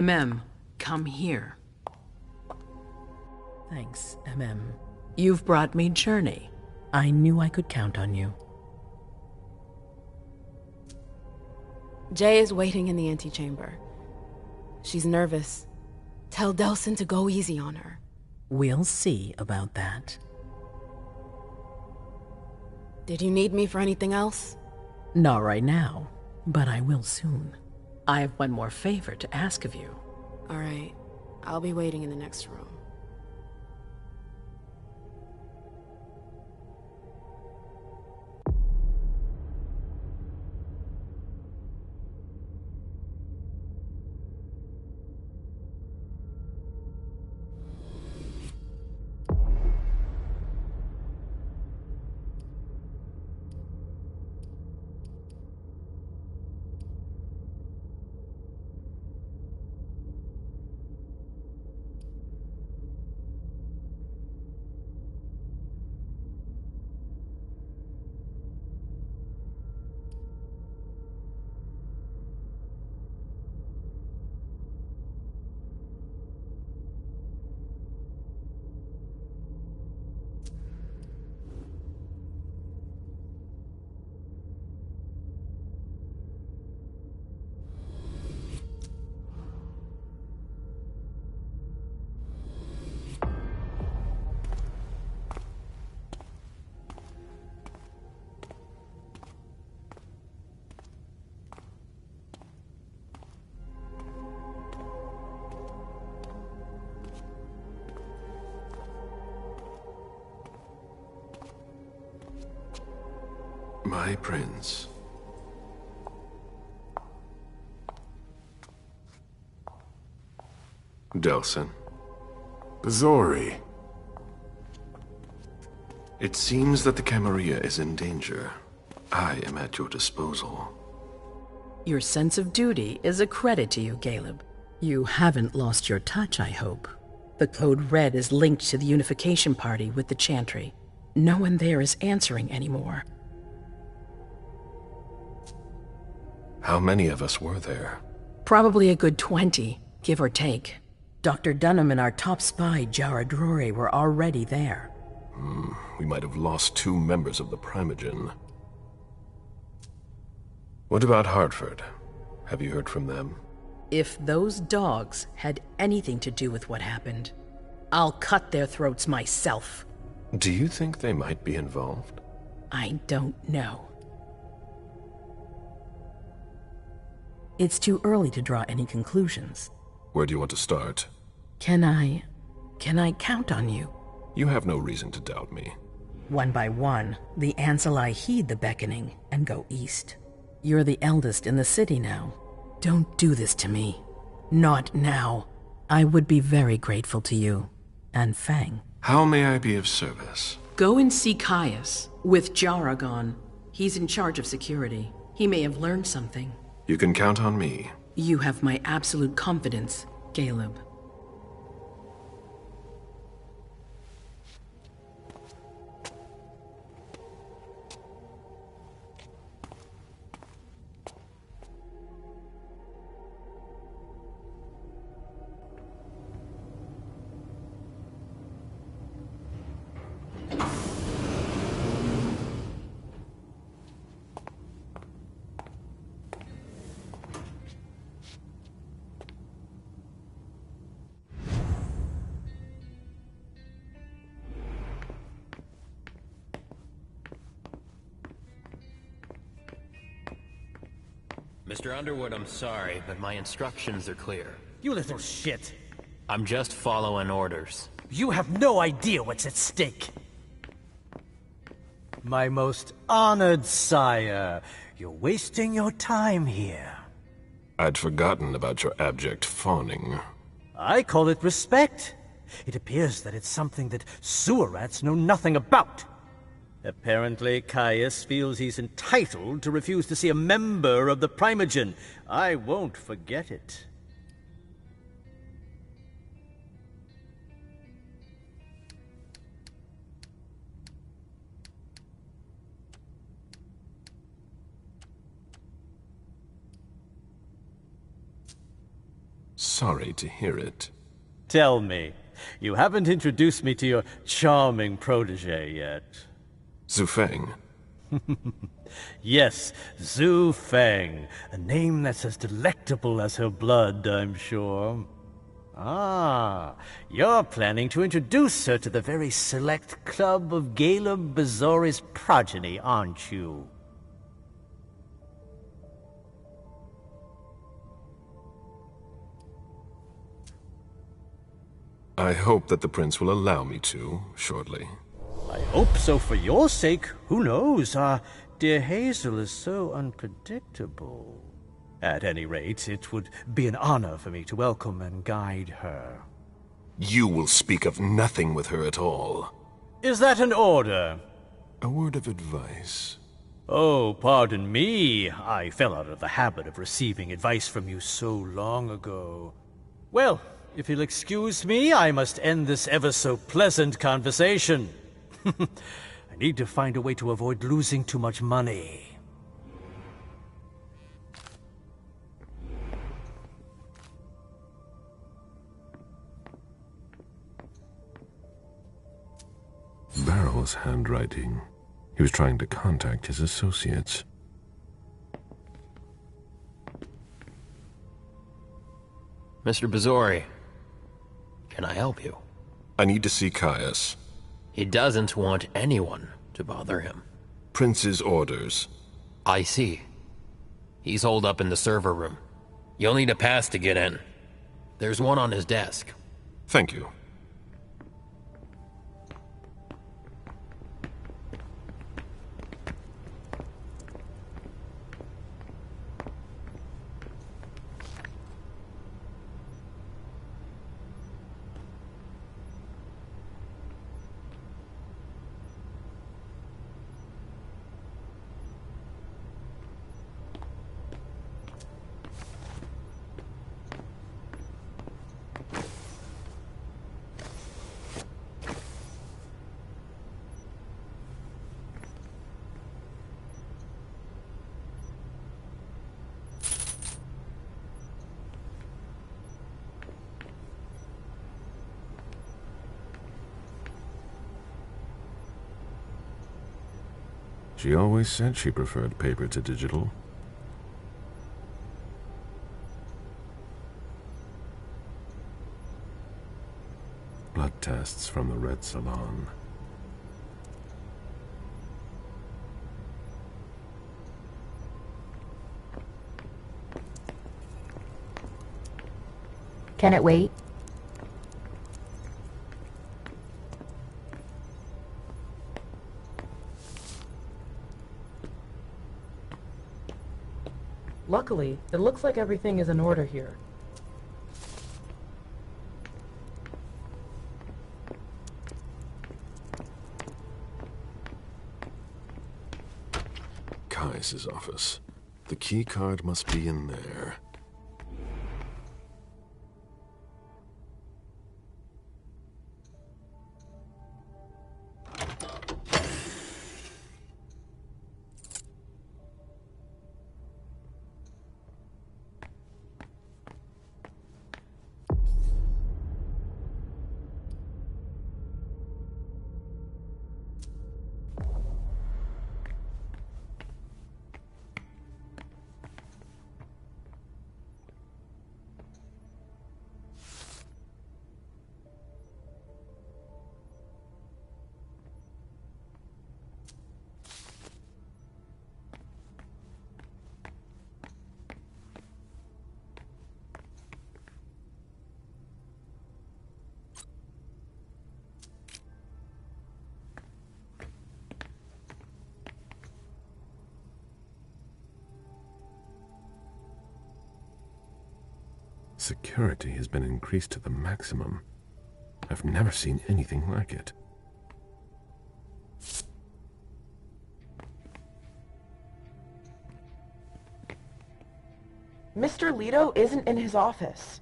Mem, come here. Thanks, MM. You've brought me Journey. I knew I could count on you. Jay is waiting in the antechamber. She's nervous. Tell Delsin to go easy on her. We'll see about that. Did you need me for anything else? Not right now, but I will soon. I have one more favor to ask of you. All right. I'll be waiting in the next room. My prince. Delsin. Bazori. It seems that the Camarilla is in danger. I am at your disposal. Your sense of duty is a credit to you, Caleb. You haven't lost your touch, I hope. The Code Red is linked to the Unification Party with the Chantry. No one there is answering anymore. How many of us were there? Probably a good 20, give or take. Dr. Dunham and our top spy, Jara Drore, were already there. We might have lost 2 members of the Primogen. What about Hartford? Have you heard from them? If those dogs had anything to do with what happened, I'll cut their throats myself. Do you think they might be involved? I don't know. It's too early to draw any conclusions. Where do you want to start? Can I count on you? You have no reason to doubt me. One by one, the Ancilai heed the beckoning and go east. You're the eldest in the city now. Don't do this to me. Not now. I would be very grateful to you. And Fang. How may I be of service? Go and see Caius, with Jara gone. He's in charge of security. He may have learned something. You can count on me. You have my absolute confidence, Caleb. Mr. Underwood, I'm sorry, but my instructions are clear. You little shit. I'm just following orders. You have no idea what's at stake. My most honored sire, you're wasting your time here. I'd forgotten about your abject fawning. I call it respect. It appears that it's something that sewer rats know nothing about. Apparently, Caius feels he's entitled to refuse to see a member of the Primogen. I won't forget it. sorry to hear it. Tell me, you haven't introduced me to your charming protege yet. Zhu Feng. Yes, Zhu Feng, a name that's as delectable as her blood, I'm sure. Ah, you're planning to introduce her to the very select club of Gala Bazori's progeny, aren't you? I hope that the prince will allow me to, shortly. I hope so for your sake. Who knows? Dear Hazel is so unpredictable. At any rate, it would be an honor for me to welcome and guide her. You will speak of nothing with her at all. Is that an order? A word of advice. Oh, pardon me. I fell out of the habit of receiving advice from you so long ago. Well, if you'll excuse me, I must end this ever-so-pleasant conversation. I need to find a way to avoid losing too much money. Barrel's handwriting. He was trying to contact his associates. Mr. Bazori, can I help you? I need to see Caius. He doesn't want anyone to bother him. Prince's orders. I see. He's holed up in the server room. You'll need a pass to get in. There's one on his desk. Thank you. She always said she preferred paper to digital. Blood tests from the Red Salon. Can it wait? Luckily, it looks like everything is in order here. Caius's office. The key card must be in there. Security has been increased to the maximum. I've never seen anything like it. Mr. Leto isn't in his office.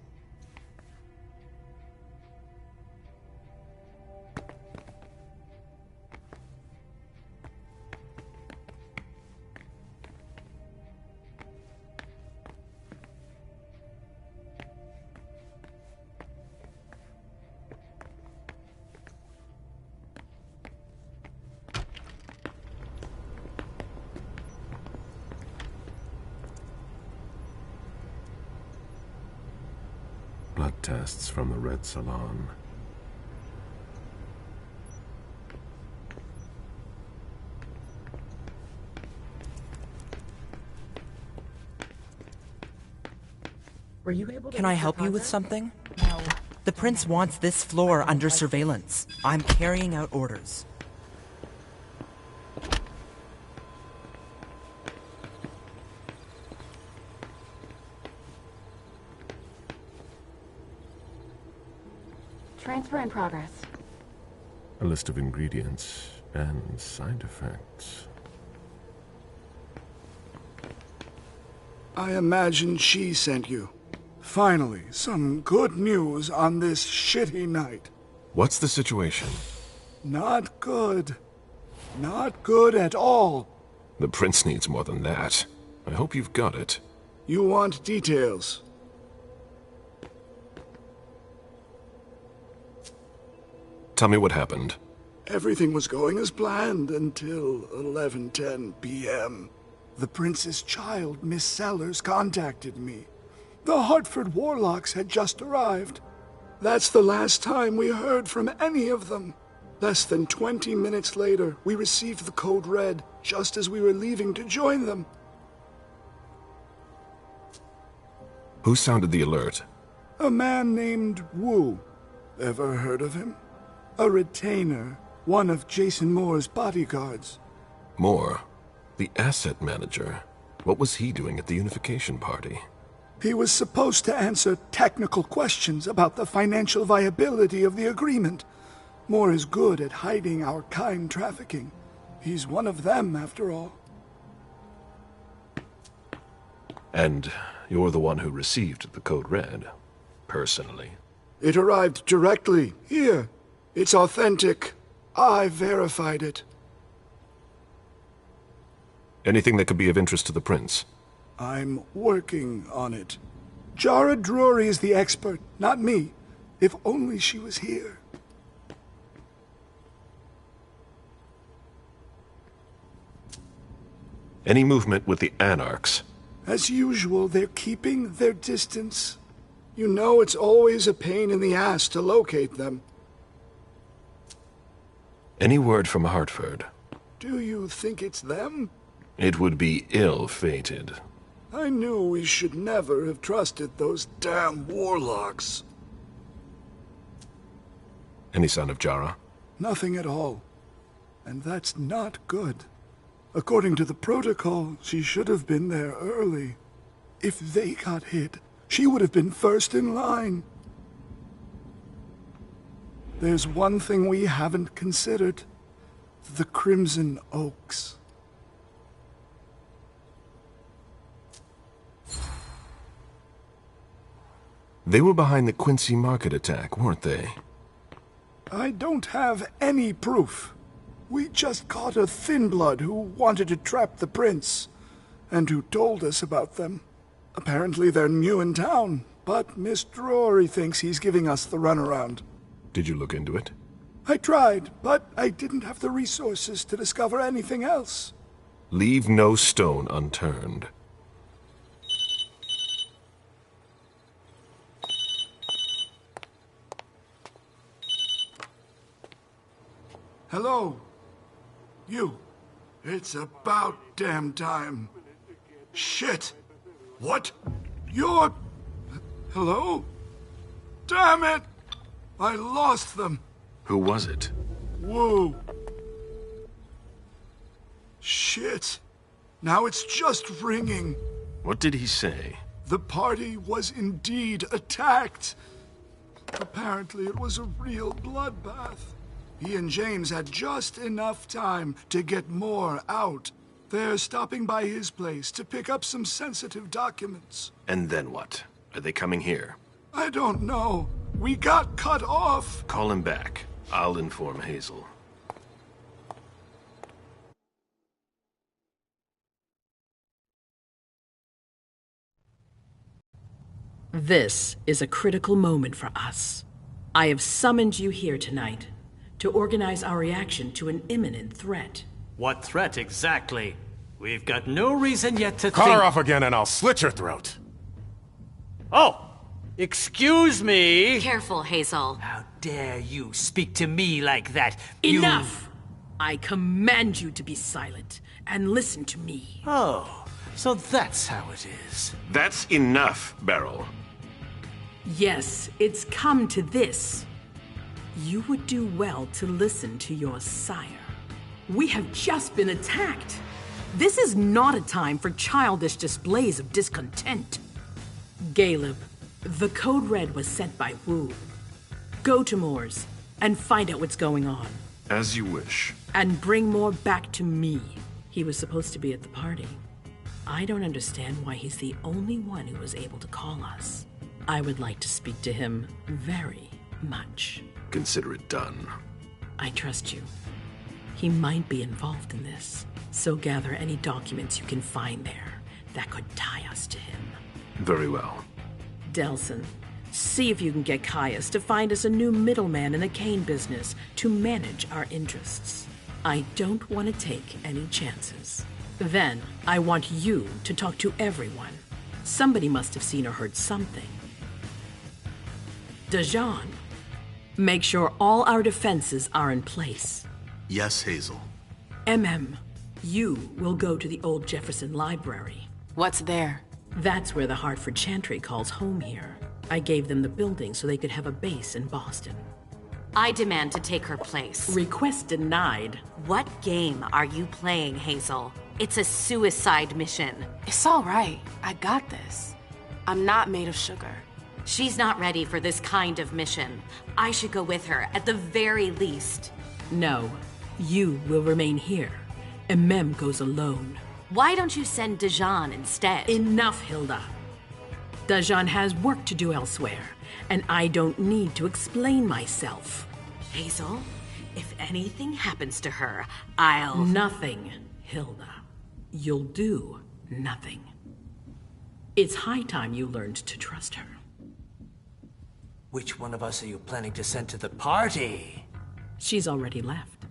Blood tests from the Red Salon. Were you able to Can I make help you with progress? something? No. The prince wants this floor under surveillance. I'm carrying out orders. Transfer in progress. A list of ingredients and side effects. I imagine she sent you. Finally, some good news on this shitty night. What's the situation? Not good. Not good at all. The prince needs more than that. I hope you've got it. You want details. Tell me what happened. Everything was going as planned until 11:10 p.m. The prince's child, Miss Sellers, contacted me. The Hartford Warlocks had just arrived. That's the last time we heard from any of them. Less than 20 minutes later, we received the code red, just as we were leaving to join them. Who sounded the alert? A man named Wu. Ever heard of him? A retainer, one of Jason Moore's bodyguards. Moore, the asset manager. What was he doing at the unification party? He was supposed to answer technical questions about the financial viability of the agreement. Moore is good at hiding our kind trafficking. He's one of them, after all. And you're the one who received the code red, personally. It arrived directly, here. It's authentic. I verified it. Anything that could be of interest to the prince? I'm working on it. Jara Drury is the expert, not me. If only she was here. Any movement with the Anarchs? As usual, they're keeping their distance. You know it's always a pain in the ass to locate them. Any word from Hartford? Do you think it's them? It would be ill-fated. I knew we should never have trusted those damn warlocks. Any sign of Jara? Nothing at all. And that's not good. According to the protocol, she should have been there early. If they got hit, she would have been first in line. There's one thing we haven't considered. The Crimson Oaks. They were behind the Quincy Market attack, weren't they? I don't have any proof. We just caught a thin blood who wanted to trap the prince, and who told us about them. Apparently they're new in town, but Miss Drury thinks he's giving us the runaround. Did you look into it? I tried, but I didn't have the resources to discover anything else. Leave no stone unturned. Hello? You. It's about damn time. Shit! What? You're... Hello? Damn it! I lost them. Who was it? Whoa. Shit. Now it's just ringing. What did he say? The party was indeed attacked. Apparently it was a real bloodbath. He and James had just enough time to get more out. They're stopping by his place to pick up some sensitive documents. And then what? Are they coming here? I don't know. We got cut off. Call him back. I'll inform Hazel. This is a critical moment for us. I have summoned you here tonight to organize our reaction to an imminent threat. What threat exactly? We've got no reason yet to Call think... her off again and I'll slit your throat. Oh! Excuse me! Careful, Hazel. How dare you speak to me like that? Enough! I command you to be silent and listen to me. Oh, so that's how it is. That's enough, Beryl. Yes, it's come to this. You would do well to listen to your sire. We have just been attacked. This is not a time for childish displays of discontent. Caleb, the code red was sent by Wu. Go to Moore's and find out what's going on. As you wish. And bring Moore back to me. He was supposed to be at the party. I don't understand why he's the only one who was able to call us. I would like to speak to him very much. Consider it done. I trust you. He might be involved in this, so gather any documents you can find there that could tie us to him. Very well. Delson, see if you can get Caius to find us a new middleman in the cane business to manage our interests. I don't want to take any chances. Then, I want you to talk to everyone. Somebody must have seen or heard something. Dajan, make sure all our defenses are in place. Yes, Hazel. You will go to the old Jefferson Library. What's there? That's where the Hartford Chantry calls home here. I gave them the building so they could have a base in Boston. I demand to take her place. Request denied. What game are you playing, Hazel? It's a suicide mission. It's all right. I got this. I'm not made of sugar. She's not ready for this kind of mission. I should go with her, at the very least. No, you will remain here. Mem goes alone. Why don't you send Dajan instead? Enough, Hilda. Dajan has work to do elsewhere, and I don't need to explain myself. Hazel, if anything happens to her, I'll... Nothing, Hilda. You'll do nothing. It's high time you learned to trust her. Which one of us are you planning to send to the party? She's already left.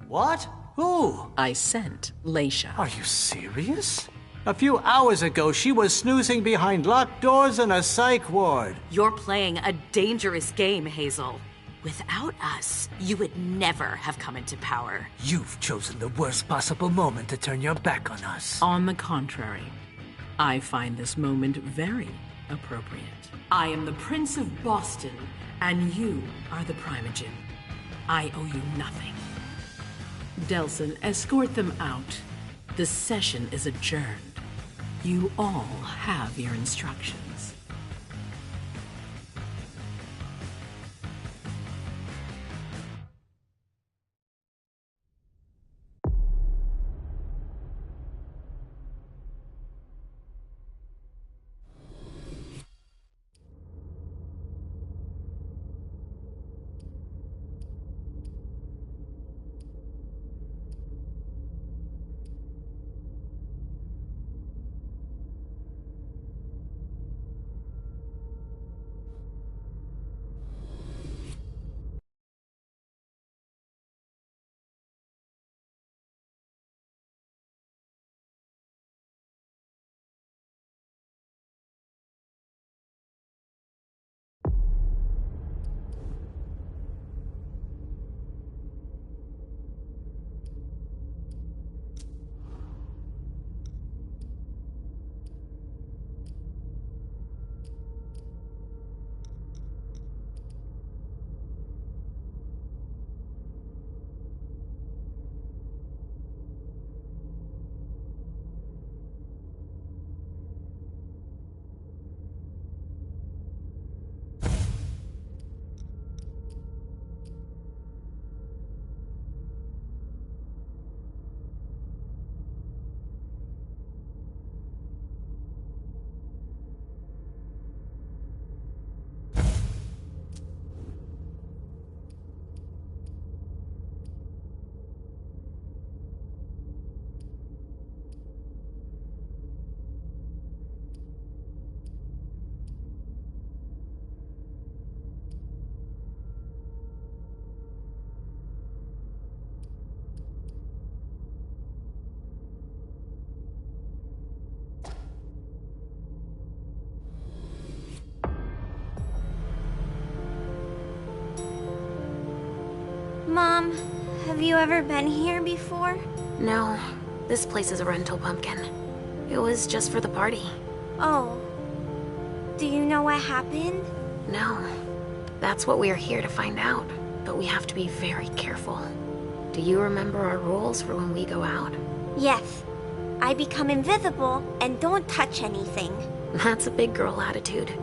What? Who? I sent Leisha. Are you serious? A few hours ago, she was snoozing behind locked doors in a psych ward. You're playing a dangerous game, Hazel. Without us, you would never have come into power. You've chosen the worst possible moment to turn your back on us. On the contrary, I find this moment very appropriate. I am the Prince of Boston, and you are the Primogen. I owe you nothing. Delson, escort them out. The session is adjourned. You all have your instructions. Mom, have you ever been here before? No, this place is a rental, Pumpkin. It was just for the party. Oh. Do you know what happened? No. That's what we are here to find out. But we have to be very careful. Do you remember our rules for when we go out? Yes. I become invisible and don't touch anything. That's a big girl attitude.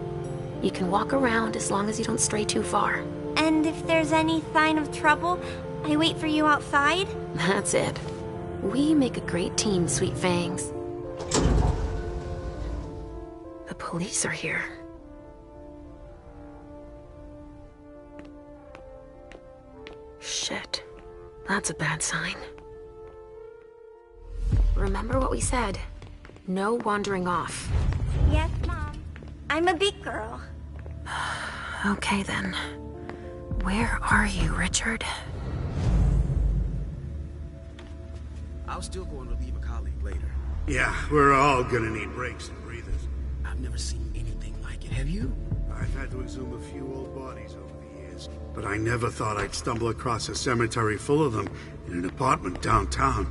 You can walk around as long as you don't stray too far. And if there's any sign of trouble, I wait for you outside? That's it. We make a great team, Sweet Fangs. The police are here. Shit. That's a bad sign. Remember what we said. No wandering off. Yes, Mom. I'm a big girl. Okay, then. Where are you, Richard? I was still going to relieve a colleague later. Yeah, we're all gonna need breaks and breathers. I've never seen anything like it. Have you? I've had to exhume a few old bodies over the years, but I never thought I'd stumble across a cemetery full of them in an apartment downtown.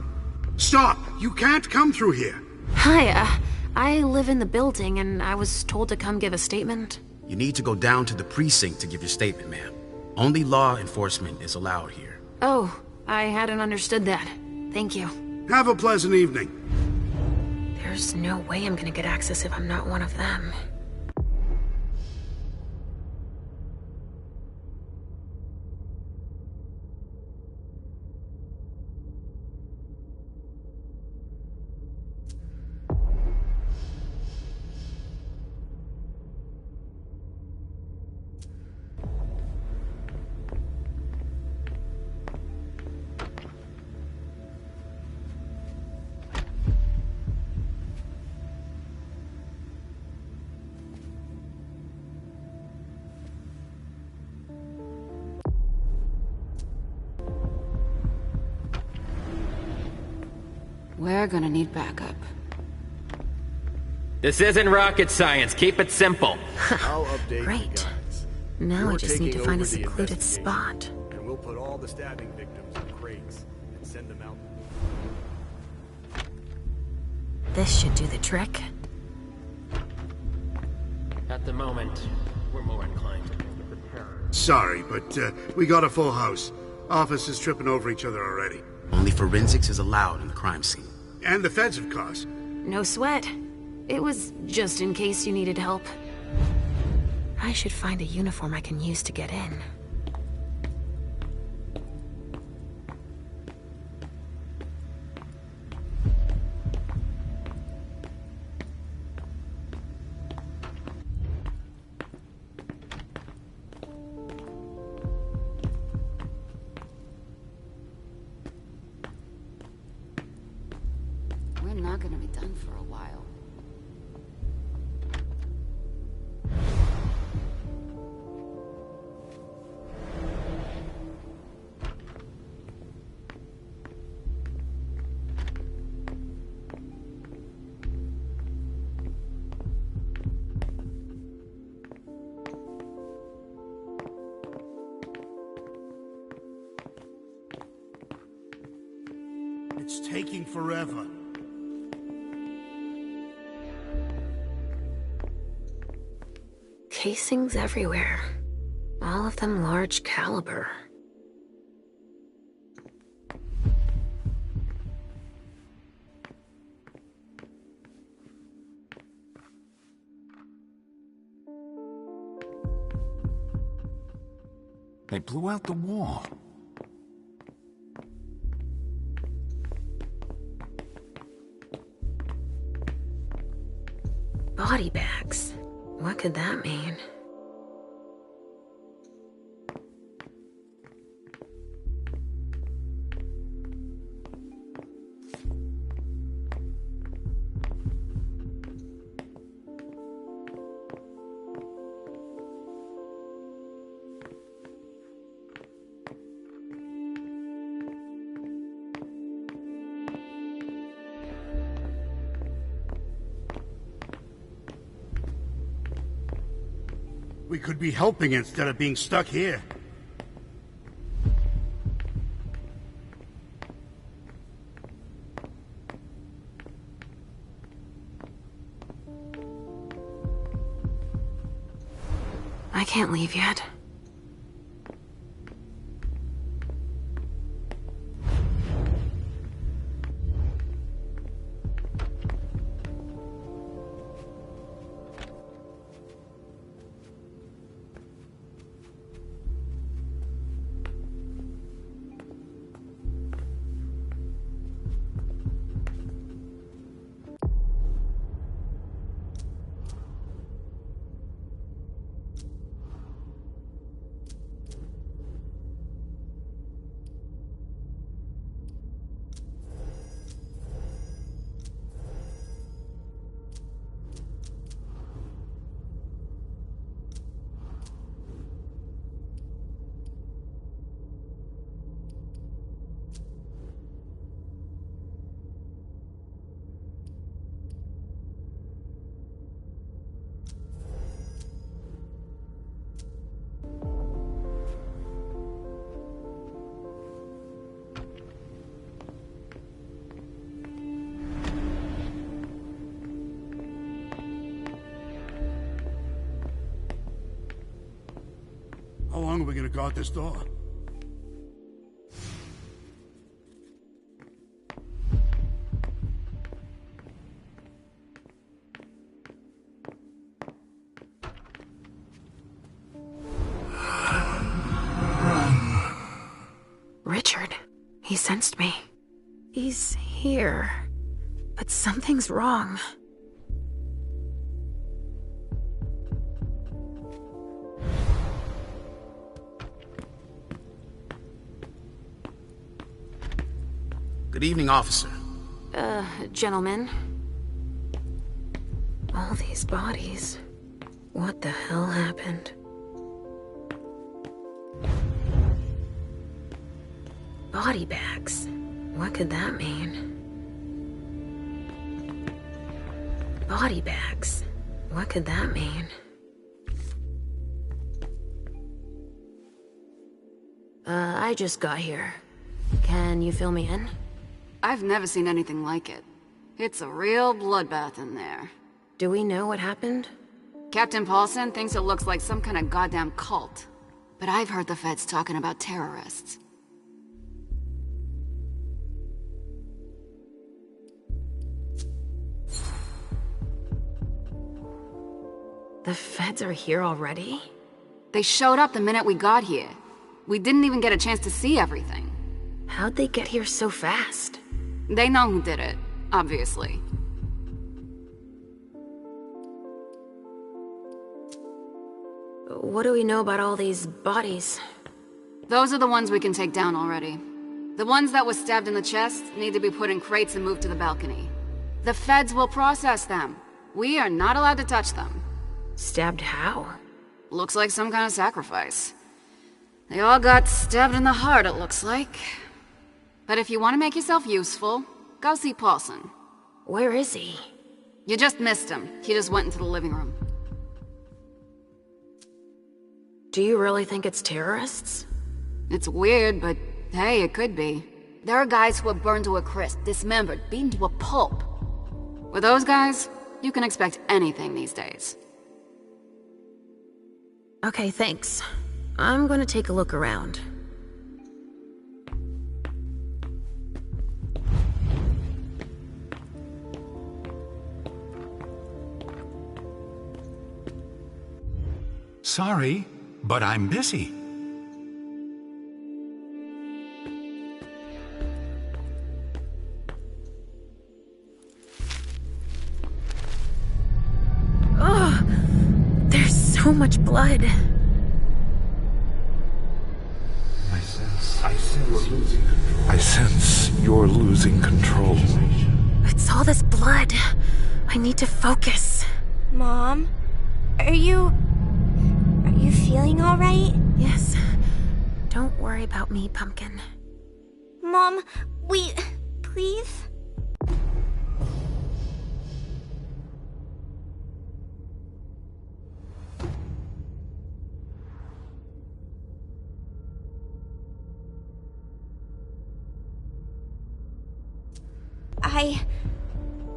Stop! You can't come through here! Hi, I live in the building and I was told to come give a statement. You need to go down to the precinct to give your statement, ma'am. Only law enforcement is allowed here. Oh, I hadn't understood that. Thank you. Have a pleasant evening. There's no way I'm gonna get access if I'm not one of them. We're gonna need backup. This isn't rocket science. Keep it simple. I'll update Great. you guys. Now You're we just need to taking find a over the secluded investigation, spot. And we'll put all the stabbing victims in crates and send them out. This should do the trick. At the moment, we're more inclined to think of the terror. Sorry, but we got a full house. Officers tripping over each other already. Only forensics is allowed in the crime scene. And the feds, of course. No sweat. It was just in case you needed help. I should find a uniform I can use to get in. We're not gonna be done for a while. It's taking forever. Casings everywhere. All of them large caliber. They blew out the wall. Body bags. What could that mean? We could be helping instead of being stuck here. can't leave yet. How long are we gonna guard this door? Richard, he sensed me. He's here. But something's wrong. Good evening, officer. Gentlemen. All these bodies. What the hell happened? Body bags. What could that mean? Body bags. What could that mean? I just got here. Can you fill me in? I've never seen anything like it. It's a real bloodbath in there. Do we know what happened? Captain Paulson thinks it looks like some kind of goddamn cult. But I've heard the feds talking about terrorists. The feds are here already? They showed up the minute we got here. We didn't even get a chance to see everything. How'd they get here so fast? They know who did it, obviously. What do we know about all these bodies? Those are the ones we can take down already. The ones that were stabbed in the chest need to be put in crates and moved to the balcony. The feds will process them. We are not allowed to touch them. Stabbed how? Looks like some kind of sacrifice. They all got stabbed in the heart, it looks like. But if you want to make yourself useful, go see Paulson. Where is he? You just missed him. He just went into the living room. Do you really think it's terrorists? It's weird, but hey, it could be. There are guys who are burned to a crisp, dismembered, beaten to a pulp. With those guys, you can expect anything these days. Okay, thanks. I'm gonna take a look around. Sorry, but I'm busy. Ugh! There's so much blood. I sense you're losing control. It's all this blood. I need to focus. Mom? Are you feeling alright? Yes. Don't worry about me, Pumpkin. Mom, please?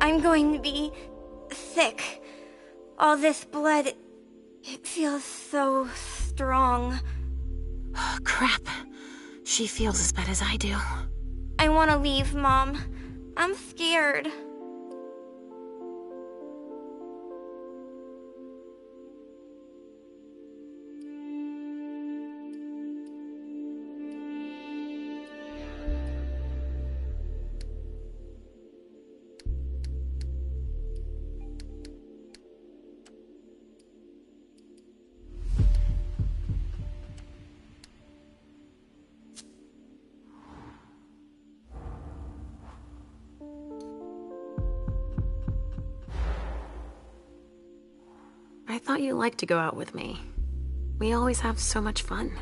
I'm going to be sick. All this blood, It feels so strong. Crap. She feels as bad as I do. I want to leave, Mom. I'm scared. I thought you liked to go out with me. We always have so much fun.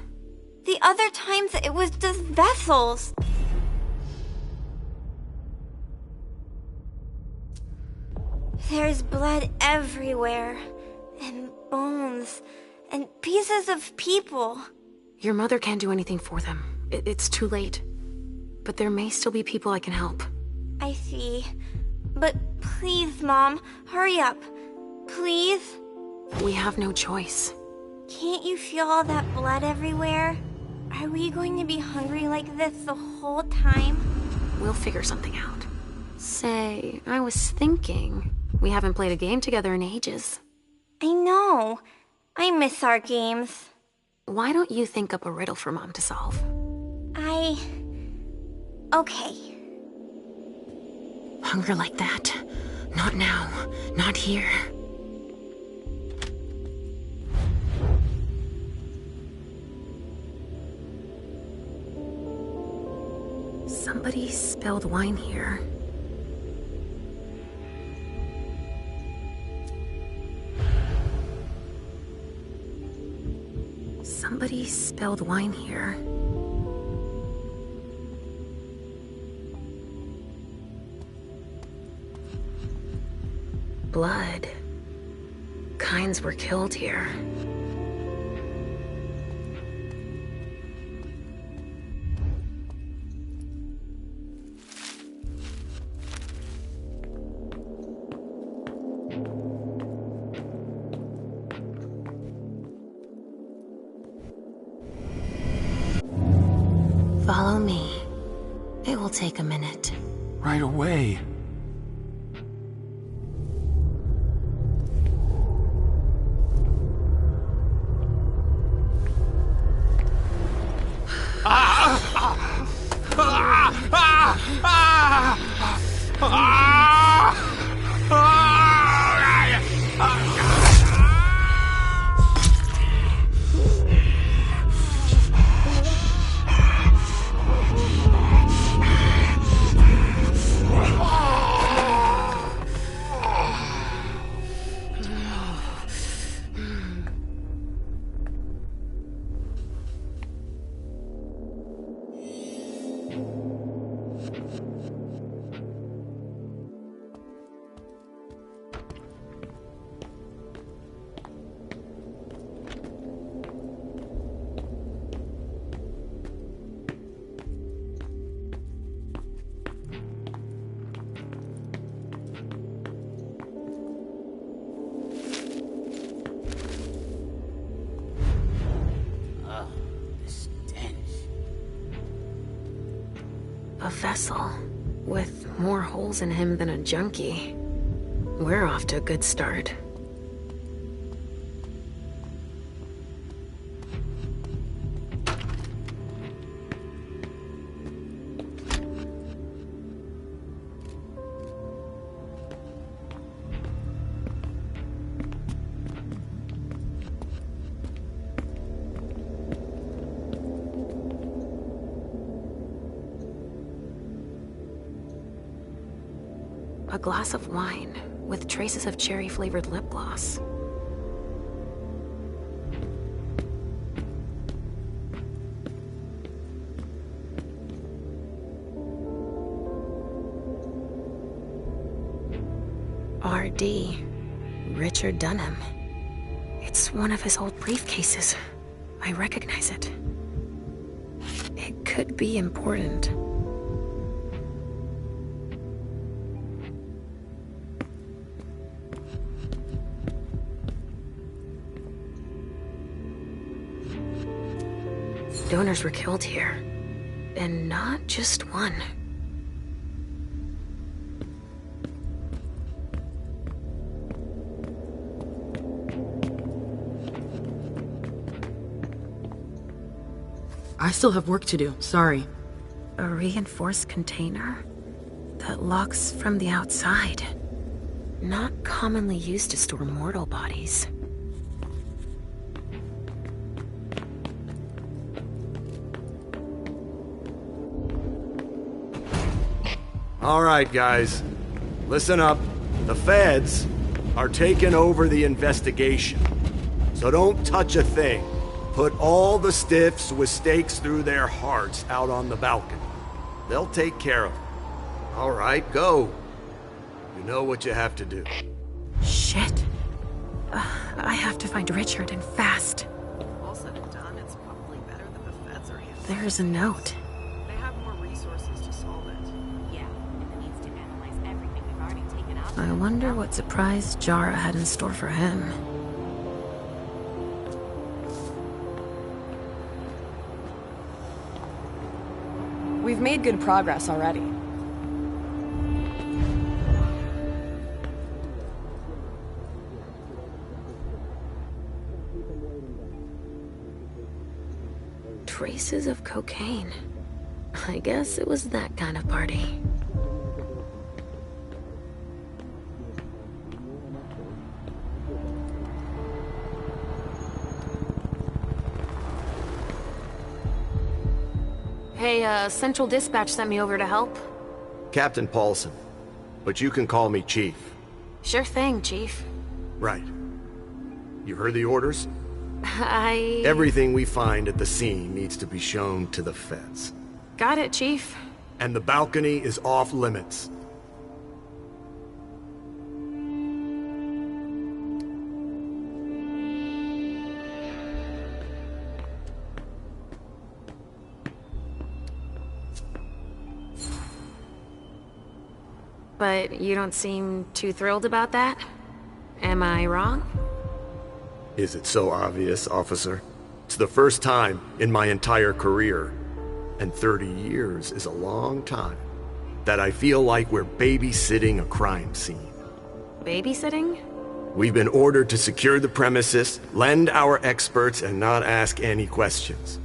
The other times it was just vessels. There's blood everywhere, and bones, and pieces of people. Your mother can't do anything for them. It's too late. But there may still be people I can help. I see. But please, Mom, hurry up. Please? We have no choice. Can't you feel all that blood everywhere? Are we going to be hungry like this the whole time? We'll figure something out. Say, I was thinking, we haven't played a game together in ages. I know. I miss our games. Why don't you think up a riddle for Mom to solve? Okay. Hunger like that? Not now. Not here. Somebody spilled wine here. Somebody spilled wine here. Blood. Kinds were killed here. Follow me. It will take a minute. Right away. A vessel with more holes in him than a junkie. We're off to a good start. A glass of wine with traces of cherry-flavored lip gloss. R.D. Richard Dunham. It's one of his old briefcases. I recognize it. It could be important. Donors were killed here. And not just one. I still have work to do, sorry. A reinforced container that locks from the outside. Not commonly used to store mortal bodies. All right, guys. Listen up. The feds are taking over the investigation. So don't touch a thing. Put all the stiffs with stakes through their hearts out on the balcony. They'll take care of it. All right, go. You know what you have to do. Shit. I have to find Richard and fast. All said and done, it's probably better that the feds are handling. There's a note. They have more resources to solve it. Yeah, and it needs to analyze everything we've already taken out. I wonder what surprise Jara had in store for him. We've made good progress already. Traces of cocaine. I guess it was that kind of party. Hey, Central Dispatch sent me over to help. Captain Paulson. But you can call me Chief. Sure thing, Chief. Right. You heard the orders? I... Everything we find at the scene needs to be shown to the feds. Got it, Chief. And the balcony is off limits. But you don't seem too thrilled about that? Am I wrong? Is it so obvious, officer? It's the first time in my entire career, and 30 years is a long time, that I feel like we're babysitting a crime scene. Babysitting? We've been ordered to secure the premises, lend our experts, and not ask any questions.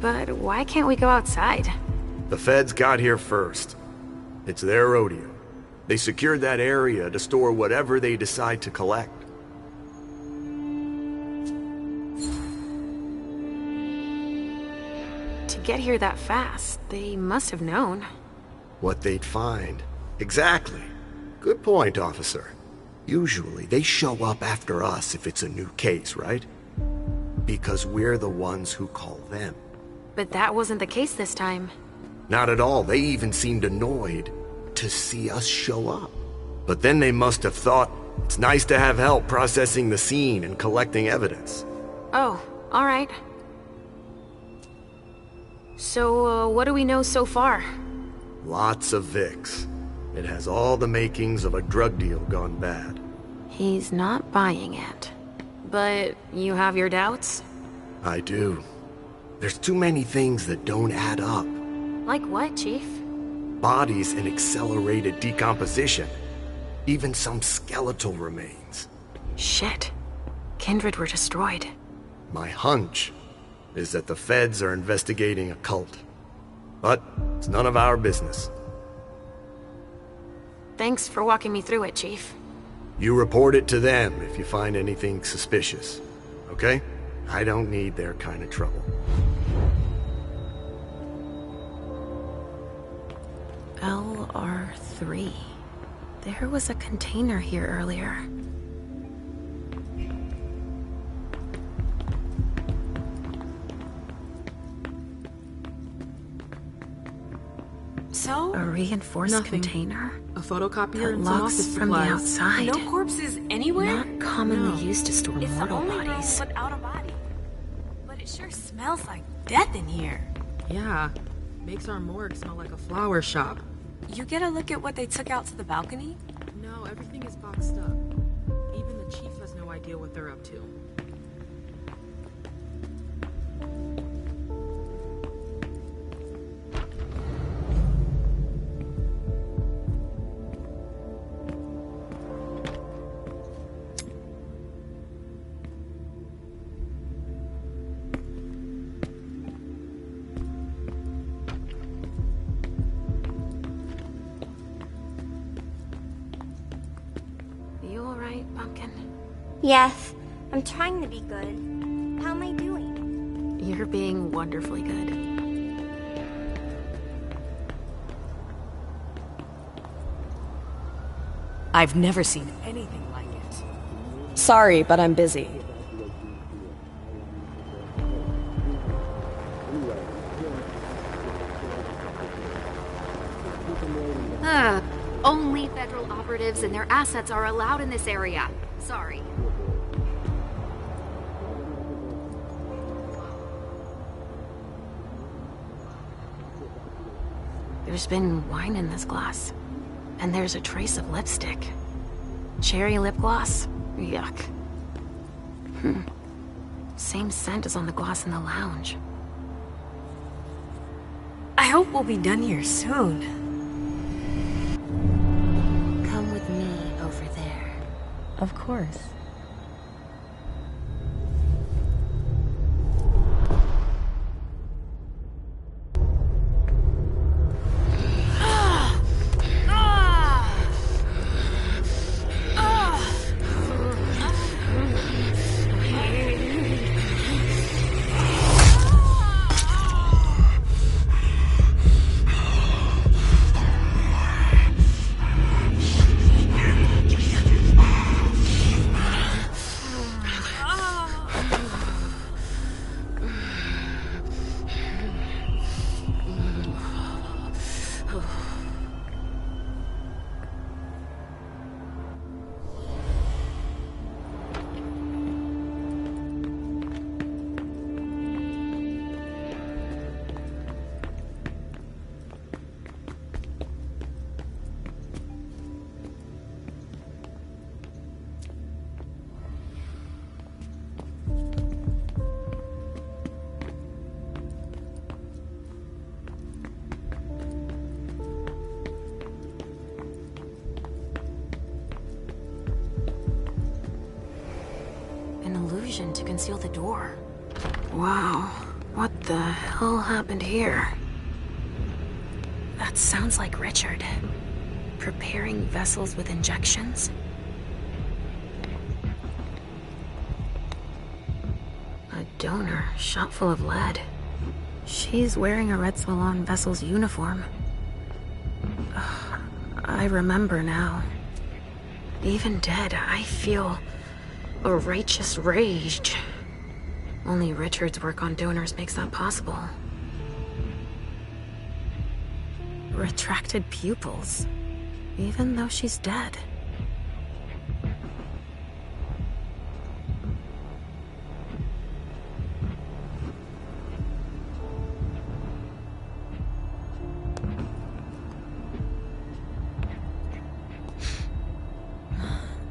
But why can't we go outside? The feds got here first. It's their rodeo. They secured that area to store whatever they decide to collect. To get here that fast, they must have known. What they'd find. Exactly. Good point, officer. Usually, they show up after us if it's a new case, right? Because we're the ones who call them. But that wasn't the case this time. Not at all. They even seemed annoyed to see us show up. But then they must have thought it's nice to have help processing the scene and collecting evidence. Oh, all right. So, what do we know so far? Lots of Vicks. It has all the makings of a drug deal gone bad. He's not buying it. But you have your doubts? I do. There's too many things that don't add up. Like what, Chief? Bodies in accelerated decomposition. Even some skeletal remains. Shit. Kindred were destroyed. My hunch is that the feds are investigating a cult. But it's none of our business. Thanks for walking me through it, Chief. You report it to them if you find anything suspicious, okay? I don't need their kind of trouble. LR3. There was a container here earlier. So? A reinforced container? A photocopier that and some locks office from the supplies. outside. No corpses anywhere? Not commonly used to store It's the mortal only room bodies. without a body. But it sure smells like death in here. Yeah. Makes our morgue smell like a flower shop. You get a look at what they took out to the balcony? No, everything is boxed up. Even the chief has no idea what they're up to. Yes, I'm trying to be good. How am I doing? You're being wonderfully good. I've never seen anything like it. Sorry, but I'm busy. Only federal operatives and their assets are allowed in this area. Sorry. There's been wine in this glass. And there's a trace of lipstick. Cherry lip gloss? Yuck. Same scent as on the glass in the lounge. I hope we'll be done here soon. Come with me over there. Of course. To conceal the door. Wow, what the hell happened here? That sounds like Richard. Preparing vessels with injections? A donor shot full of lead. She's wearing a Red Swan vessel's uniform. Ugh, I remember now. Even dead, I feel a righteous rage. Only Richard's work on donors makes that possible. Retracted pupils, even though she's dead.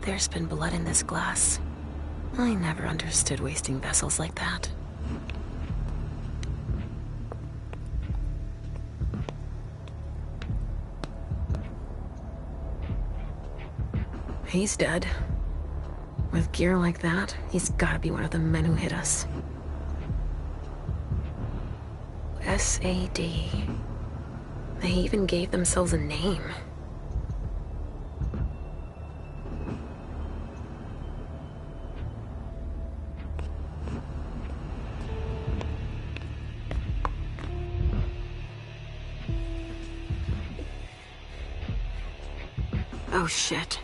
There's been blood in this glass. I never understood wasting vessels like that. He's dead. With gear like that, he's gotta be one of the men who hit us. SAD. They even gave themselves a name. Oh, shit.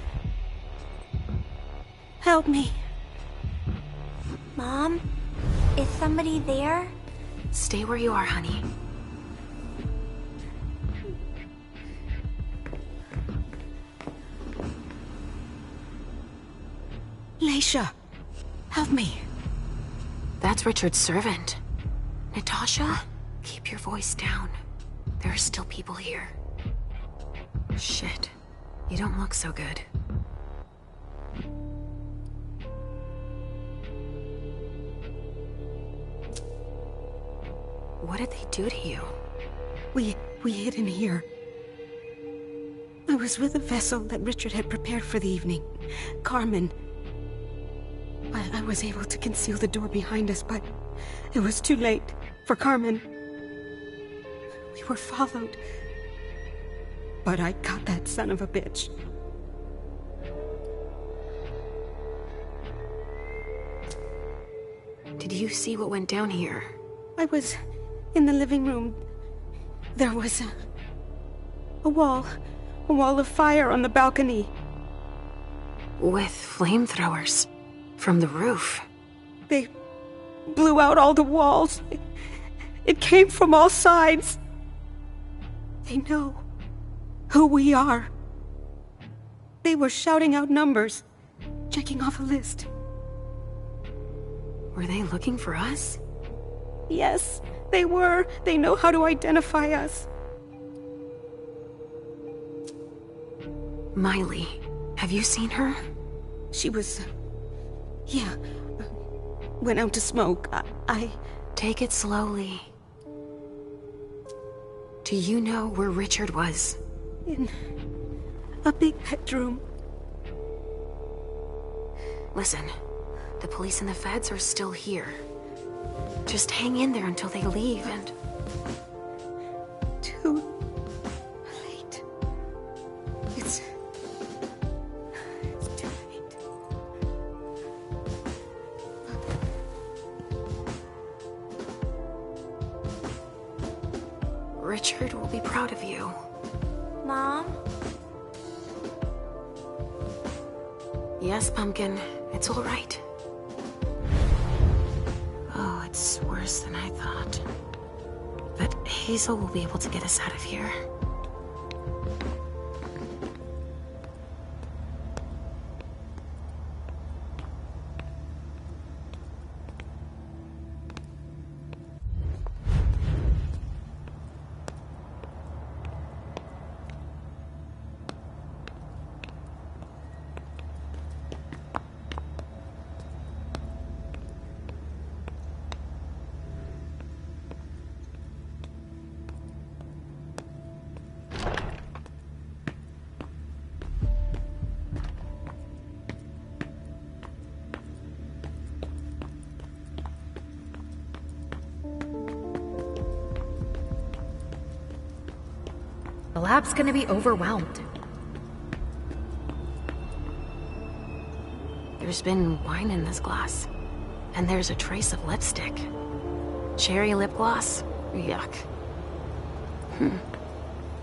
Help me. Mom? Is somebody there? Stay where you are, honey. Leisha, help me. That's Richard's servant. Natasha, keep your voice down. There are still people here. Shit. You don't look so good. What did they do to you? We hid in here. I was with a vessel that Richard had prepared for the evening. Carmen. I was able to conceal the door behind us, but it was too late for Carmen. We were followed. But I got that son of a bitch. Did you see what went down here? I was in the living room. There was a wall of fire on the balcony. With flamethrowers from the roof. They blew out all the walls. It came from all sides. They know who we are. They were shouting out numbers, checking off a list. Were they looking for us? Yes, they were. They know how to identify us. Miley, have you seen her? She was... yeah. Went out to smoke. I... Take it slowly. Do you know where Richard was? In a big bedroom. Listen, the police and the feds are still here. Just hang in there until they leave and... Too late. It's too late. Richard will be proud of you. Mom? Yes, Pumpkin. It's all right. Oh, it's worse than I thought. But Hazel will be able to get us out of here. The lab's gonna be overwhelmed. There's been wine in this glass. And there's a trace of lipstick. Cherry lip gloss? Yuck.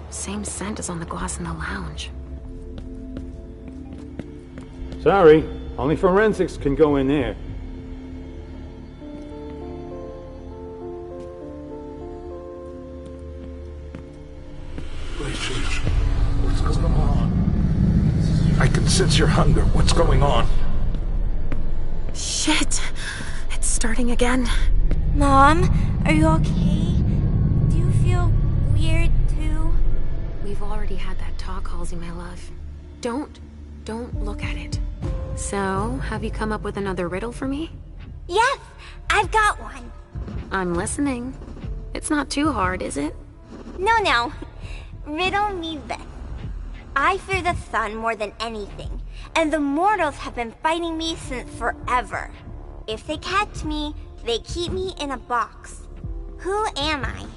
Same scent as on the glass in the lounge. Sorry, only forensics can go in there. What's going on? I can sense your hunger. What's going on? Shit! It's starting again. Mom, are you okay? Do you feel weird too? We've already had that talk, Halsey, my love. Don't look at it. So, have you come up with another riddle for me? Yes, I've got one. I'm listening. It's not too hard, is it? No. Riddle me this. I fear the sun more than anything, and the mortals have been fighting me since forever. If they catch me, they keep me in a box. Who am I?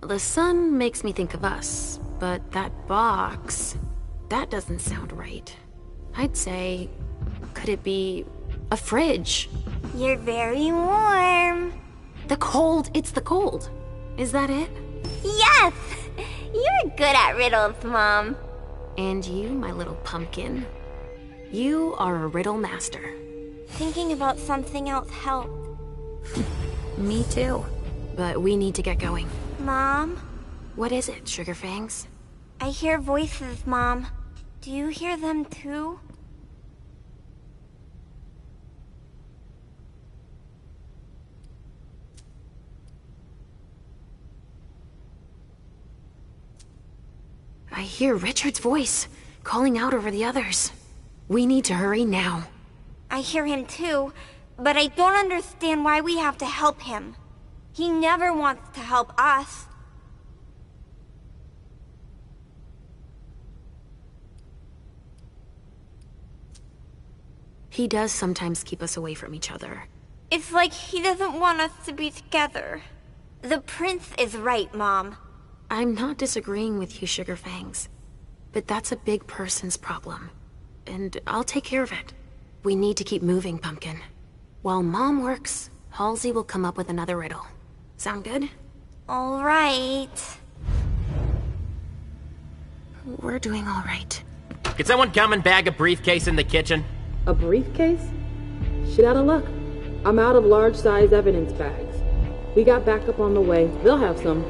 The sun makes me think of us, but that box, that doesn't sound right. I'd say, could it be a fridge? You're very warm. The cold, it's the cold. Is that it? Yes! You're good at riddles, Mom. And you, my little pumpkin. You are a riddle master. Thinking about something else helped. Me too. But we need to get going. Mom? What is it, Sugarfangs? I hear voices, Mom. Do you hear them too? I hear Richard's voice, calling out over the others. We need to hurry now. I hear him too, but I don't understand why we have to help him. He never wants to help us. He does sometimes keep us away from each other. It's like he doesn't want us to be together. The prince is right, Mom. I'm not disagreeing with you, Sugarfangs. But that's a big person's problem. And I'll take care of it. We need to keep moving, Pumpkin. While Mom works, Halsey will come up with another riddle. Sound good? All right. We're doing all right. Could someone come and bag a briefcase in the kitchen? A briefcase? Shit out of luck. I'm out of large-size evidence bags. We got backup on the way. They'll have some.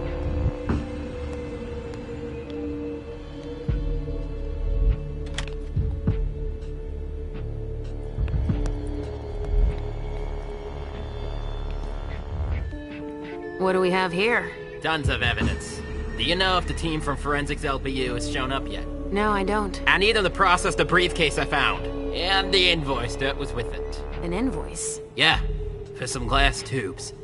What do we have here? Tons of evidence. Do you know if the team from Forensics LPU has shown up yet? No, I don't. I need them to process the briefcase I found. And the invoice that was with it. An invoice? Yeah, for some glass tubes.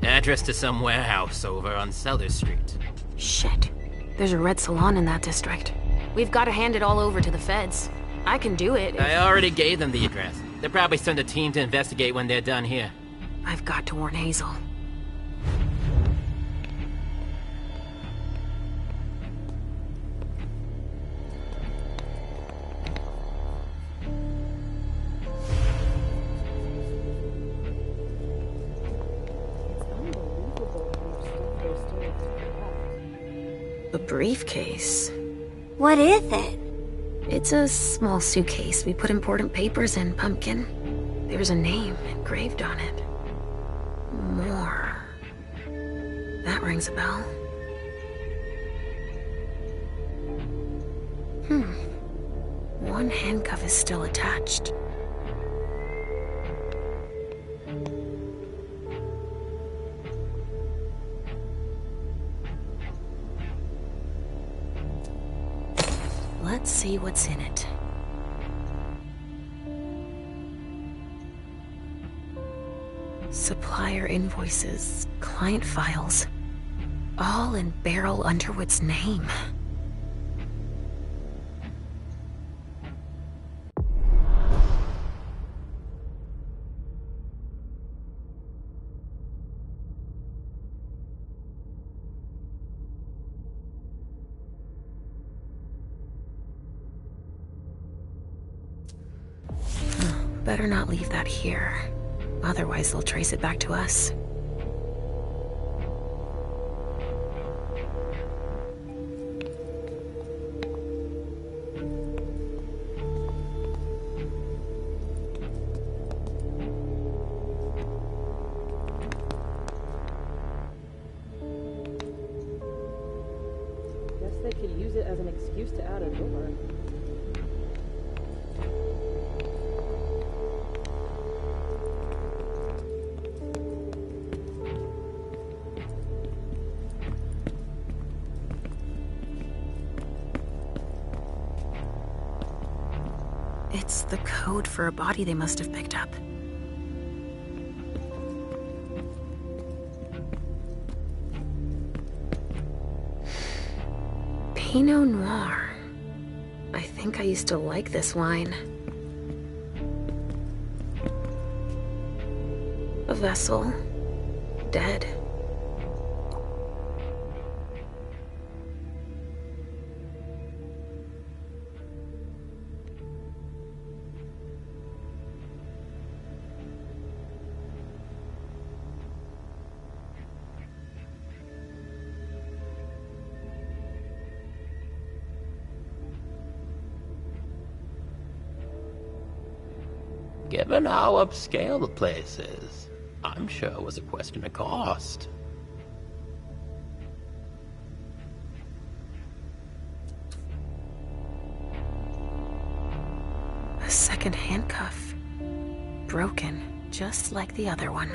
Address to some warehouse over on Sellers Street. Shit. There's a red salon in that district. We've got to hand it all over to the feds. I can do it if... I already gave them the address. They'll probably send a team to investigate when they're done here. I've got to warn Hazel. A briefcase. What is it? It's a small suitcase we put important papers in, Pumpkin. There's a name engraved on it. More. That rings a bell. One handcuff is still attached. Let's see what's in it. Supplier invoices, client files, all in Beryl Underwood's name. Better not leave that here. Otherwise, they'll trace it back to us. Guess they could use it as an excuse to add a door. It's the code for a body they must have picked up. Pinot Noir. I think I used to like this wine. A vessel. Dead. Given how upscale the place is, I'm sure it was a question of cost. A second handcuff. Broken, just like the other one.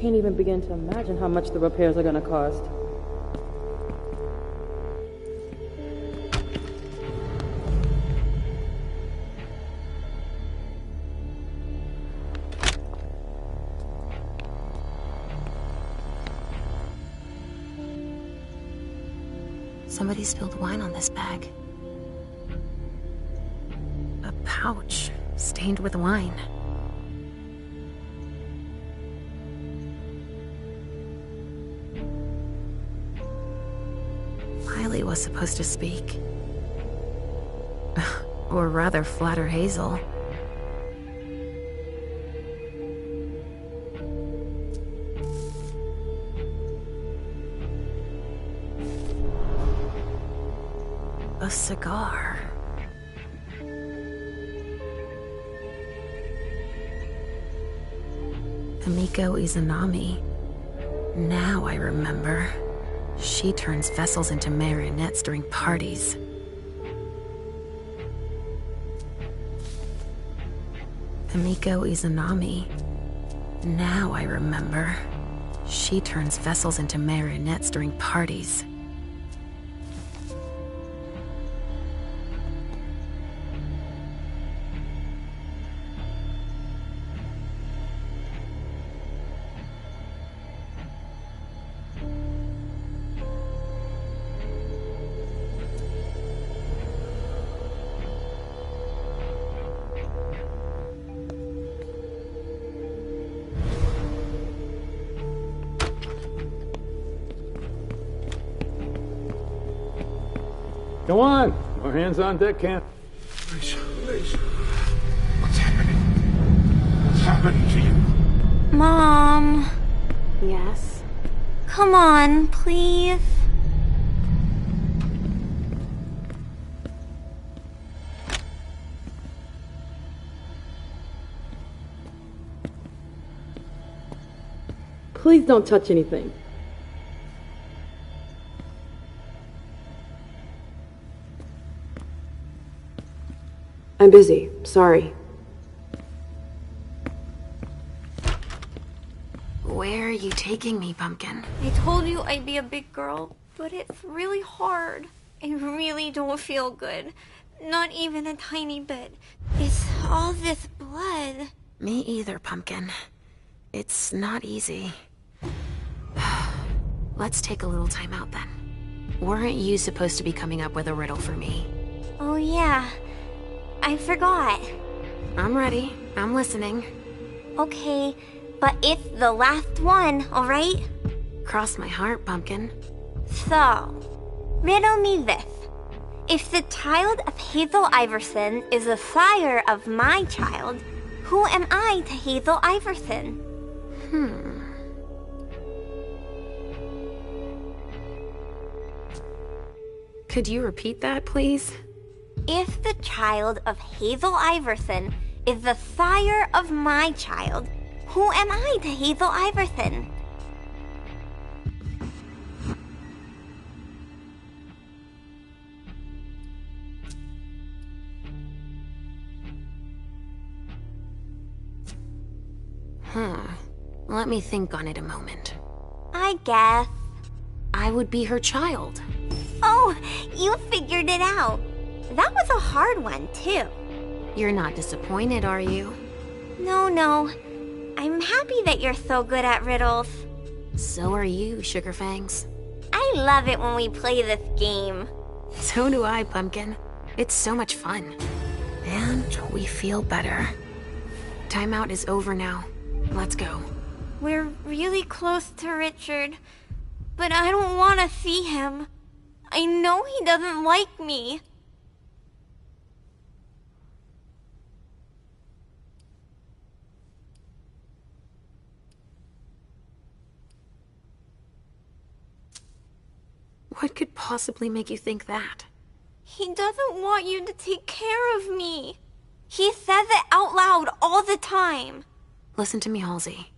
can't even begin to imagine how much the repairs are gonna cost. Somebody spilled wine on this bag. A pouch stained with wine. Miley was supposed to speak. Or rather, flatter Hazel. A cigar. Amiko Izanami. Now I remember. She turns vessels into marionettes during parties. Amiko Izanami. Now I remember. She turns vessels into marionettes during parties. Go on. No hands on deck, Camp. Alicia. What's happening? What's happening to you? Mom. Yes? Come on, please. Please don't touch anything. I'm busy. Sorry. Where are you taking me, Pumpkin? I told you I'd be a big girl, but it's really hard. I really don't feel good. Not even a tiny bit. It's all this blood. Me either, Pumpkin. It's not easy. Let's take a little time out then. Weren't you supposed to be coming up with a riddle for me? Oh yeah. I forgot. I'm ready. I'm listening. Okay, but it's the last one, alright? Cross my heart, Pumpkin. So, riddle me this. If the child of Hazel Iverson is the sire of my child, who am I to Hazel Iverson? Could you repeat that, please? If the child of Hazel Iverson is the sire of my child, who am I to Hazel Iverson? Let me think on it a moment. I guess. I would be her child. Oh, you figured it out. That was a hard one, too. You're not disappointed, are you? No. I'm happy that you're so good at riddles. So are you, Sugarfangs. I love it when we play this game. So do I, Pumpkin. It's so much fun. And we feel better. Timeout is over now. Let's go. We're really close to Richard, but I don't want to see him. I know he doesn't like me. What could possibly make you think that? He doesn't want you to take care of me. He says it out loud all the time. Listen to me, Halsey.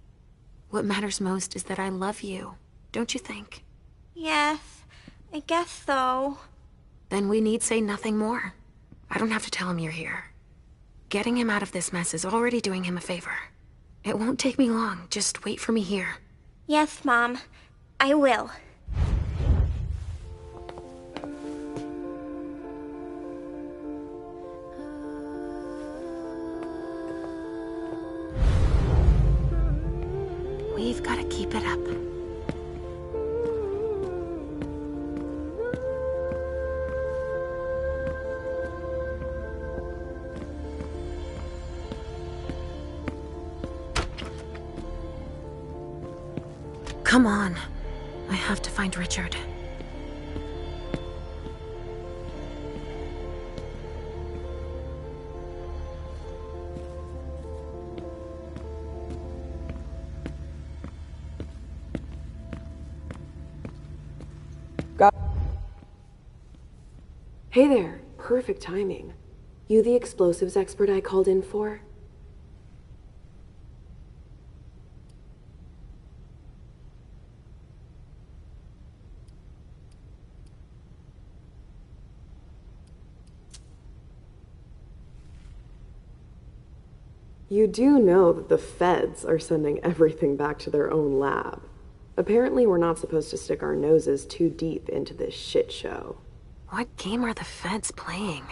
What matters most is that I love you, don't you think? Yes, I guess so. Then we need say nothing more. I don't have to tell him you're here. Getting him out of this mess is already doing him a favor. It won't take me long, just wait for me here. Yes, Mom. I will. We've got to keep it up. Come on. I have to find Richard. Hey there. Perfect timing. You the explosives expert I called in for? You do know that the feds are sending everything back to their own lab. Apparently we're not supposed to stick our noses too deep into this shit show. What game are the feds playing?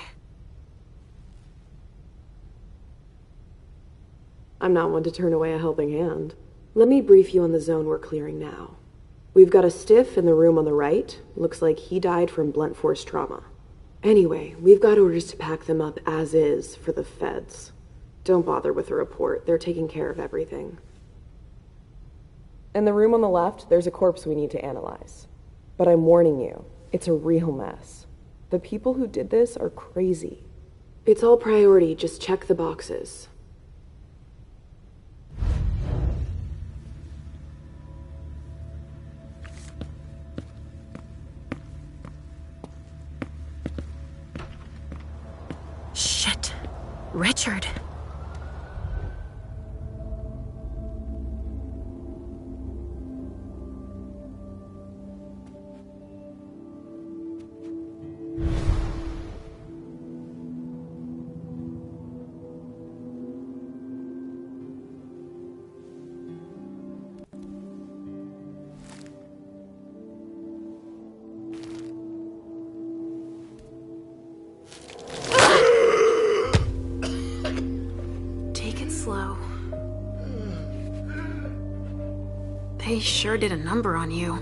I'm not one to turn away a helping hand. Let me brief you on the zone we're clearing now. We've got a stiff in the room on the right. Looks like he died from blunt force trauma. Anyway, we've got orders to pack them up as is for the feds. Don't bother with the report. They're taking care of everything. In the room on the left, there's a corpse we need to analyze. But I'm warning you, it's a real mess. The people who did this are crazy. It's all priority, just check the boxes. Shit. Richard. They sure did a number on you.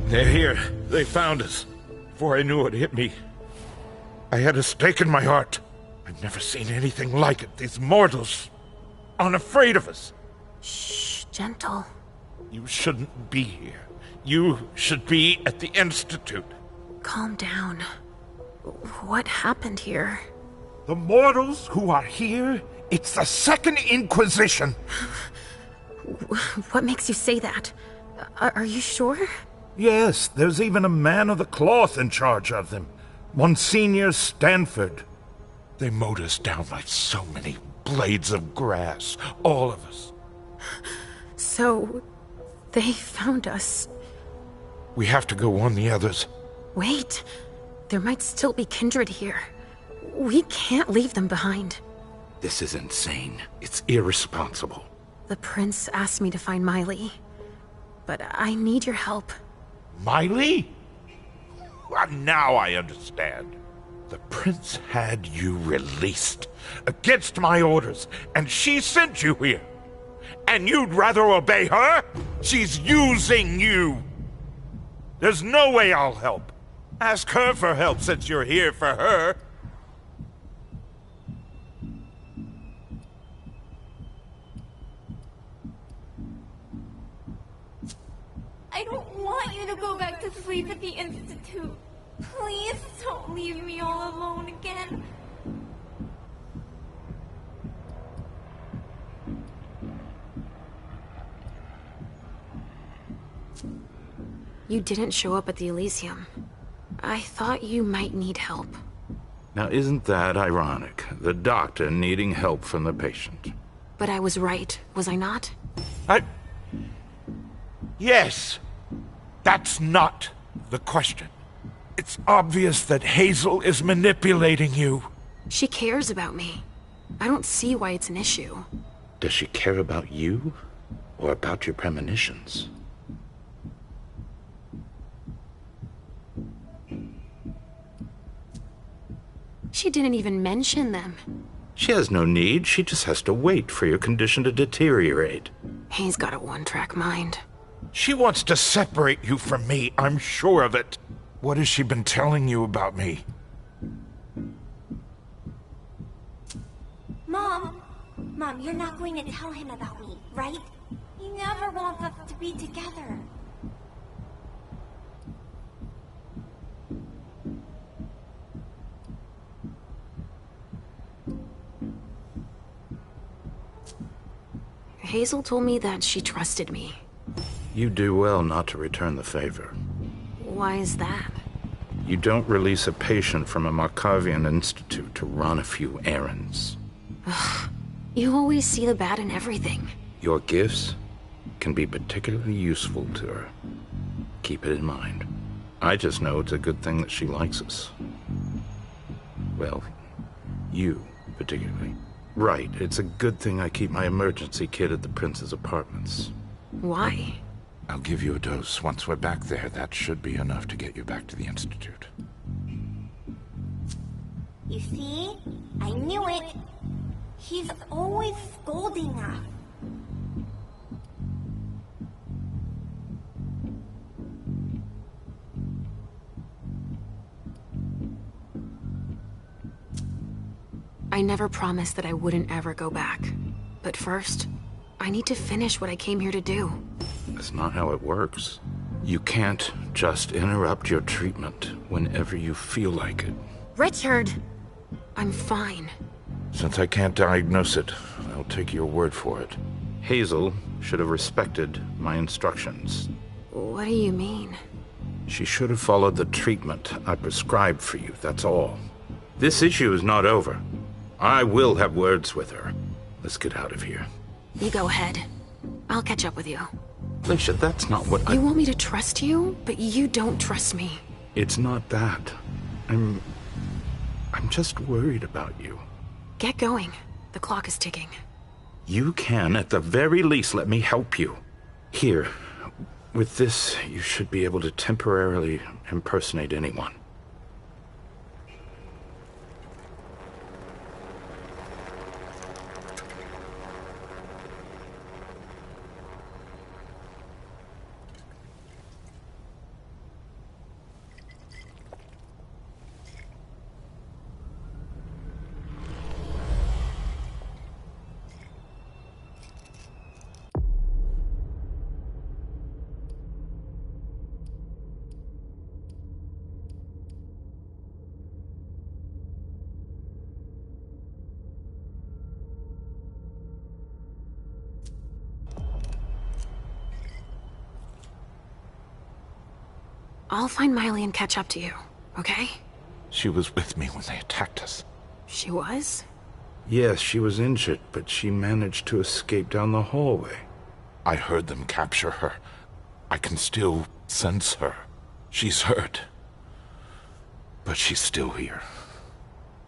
They're here. They found us. Before I knew it hit me, I had a stake in my heart. I've never seen anything like it. These mortals, unafraid of us. Shh, gentle. You shouldn't be here. You should be at the Institute. Calm down. What happened here? The mortals who are here, it's the Second Inquisition. What makes you say that? Are you sure? Yes, there's even a man of the cloth in charge of them. Monsignor Stanford. They mowed us down like so many blades of grass, all of us. So, they found us. We have to go warn the others. Wait. There might still be kindred here. We can't leave them behind. This is insane. It's irresponsible. The prince asked me to find Miley. But I need your help. Miley? Well, now I understand. The prince had you released against my orders, and she sent you here. And you'd rather obey her? She's using you. There's no way I'll help. Ask her for help since you're here for her. I don't want you to go back to sleep at the Institute. Please don't leave me all alone again. You didn't show up at the Elysium. I thought you might need help. Now isn't that ironic? The doctor needing help from the patient. But I was right, was I not? Yes. That's not the question. It's obvious that Hazel is manipulating you. She cares about me. I don't see why it's an issue. Does she care about you, or about your premonitions? She didn't even mention them. She has no need. She just has to wait for your condition to deteriorate. He's got a one-track mind. She wants to separate you from me, I'm sure of it. What has she been telling you about me? Mom, you're not going to tell him about me, right? He never wants us to be together. Hazel told me that she trusted me. You do well not to return the favor. Why is that? You don't release a patient from a Markovian institute to run a few errands. Ugh. You always see the bad in everything. Your gifts can be particularly useful to her. Keep it in mind. I just know it's a good thing that she likes us. Well, you particularly. Right, it's a good thing I keep my emergency kit at the prince's apartments. Why? I'll give you a dose once we're back there. That should be enough to get you back to the Institute. You see? I knew it. He's always scolding us. I never promised that I wouldn't ever go back. But first, I need to finish what I came here to do. That's not how it works. You can't just interrupt your treatment whenever you feel like it. Richard! I'm fine. Since I can't diagnose it, I'll take your word for it. Hazel should have respected my instructions. What do you mean? She should have followed the treatment I prescribed for you, that's all. This issue is not over. I will have words with her. Let's get out of here. You go ahead. I'll catch up with you. Alicia, that's not what You want me to trust you, but you don't trust me. It's not that. I'm just worried about you. Get going. The clock is ticking. You can, at the very least, let me help you. Here, with this, you should be able to temporarily impersonate anyone. I'll find Miley and catch up to you, okay? She was with me when they attacked us. She was? Yes, she was injured, but she managed to escape down the hallway. I heard them capture her. I can still sense her. She's hurt. But she's still here.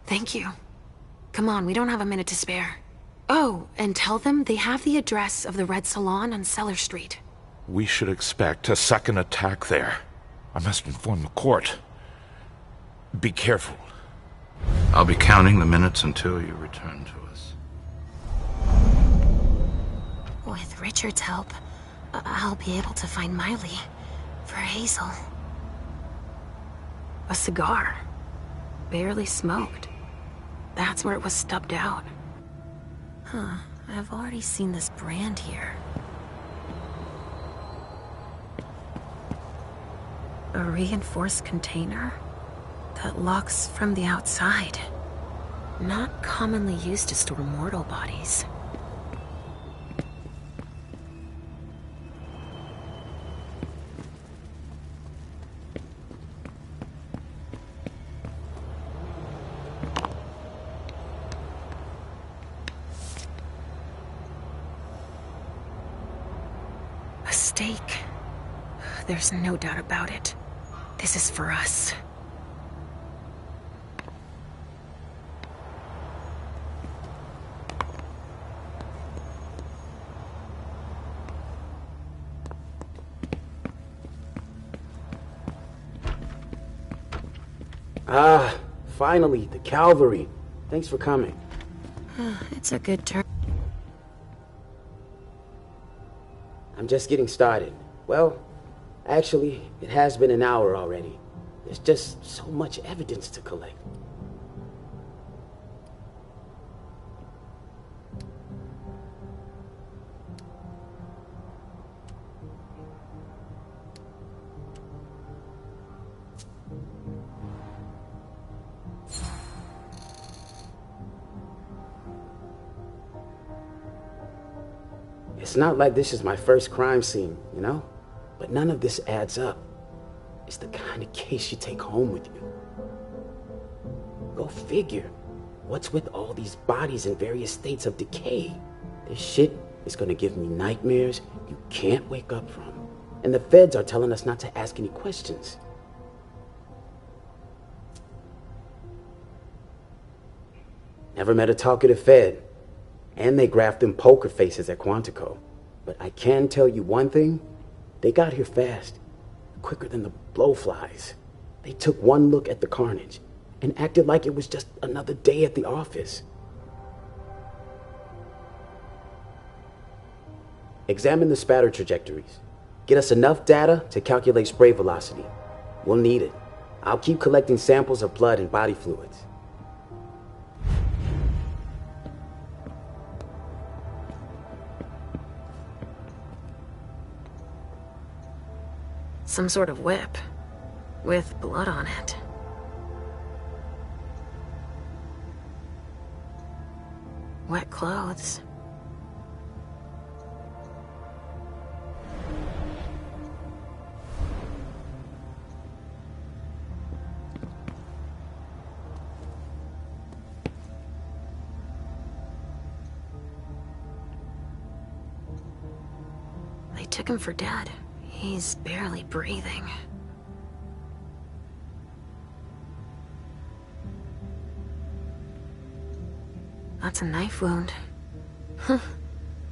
Thank you. Come on, we don't have a minute to spare. Oh, and tell them they have the address of the Red Salon on Cellar Street. We should expect a second attack there. I must inform the court. Be careful. I'll be counting the minutes until you return to us. With Richard's help, I'll be able to find Miley for Hazel. A cigar. Barely smoked. That's where it was stubbed out. Huh, I've already seen this brand here. A reinforced container that locks from the outside. Not commonly used to store mortal bodies. A stake. There's no doubt about it. This is for us. Ah, finally, the cavalry. Thanks for coming. It's a good turn. I'm just getting started. Well, actually, it has been an hour already. There's just so much evidence to collect. It's not like this is my first crime scene, you know? But none of this adds up. It's the kind of case you take home with you. Go figure. What's with all these bodies in various states of decay? This shit is gonna give me nightmares you can't wake up from. And the feds are telling us not to ask any questions. Never met a talkative fed. And they graphed them poker faces at Quantico. But I can tell you one thing. They got here fast. Quicker than the blowflies. They took one look at the carnage and acted like it was just another day at the office. Examine the spatter trajectories. Get us enough data to calculate spray velocity. We'll need it. I'll keep collecting samples of blood and body fluids. Some sort of whip. With blood on it. Wet clothes. They took him for dead. He's barely breathing. That's a knife wound. Huh.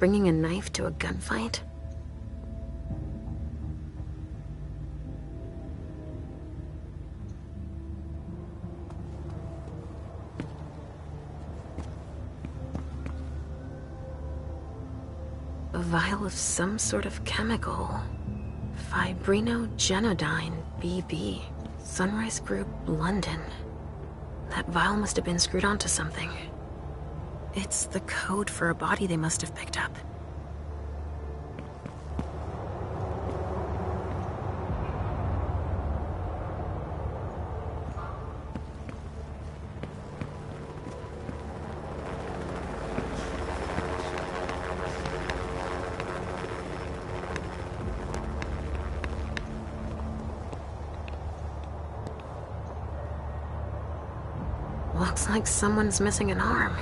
Bringing a knife to a gunfight? A vial of some sort of chemical. Fibrinogenodine, BB. Sunrise Group, London. That vial must have been screwed onto something. It's the code for a body they must have picked up. Looks like someone's missing an arm.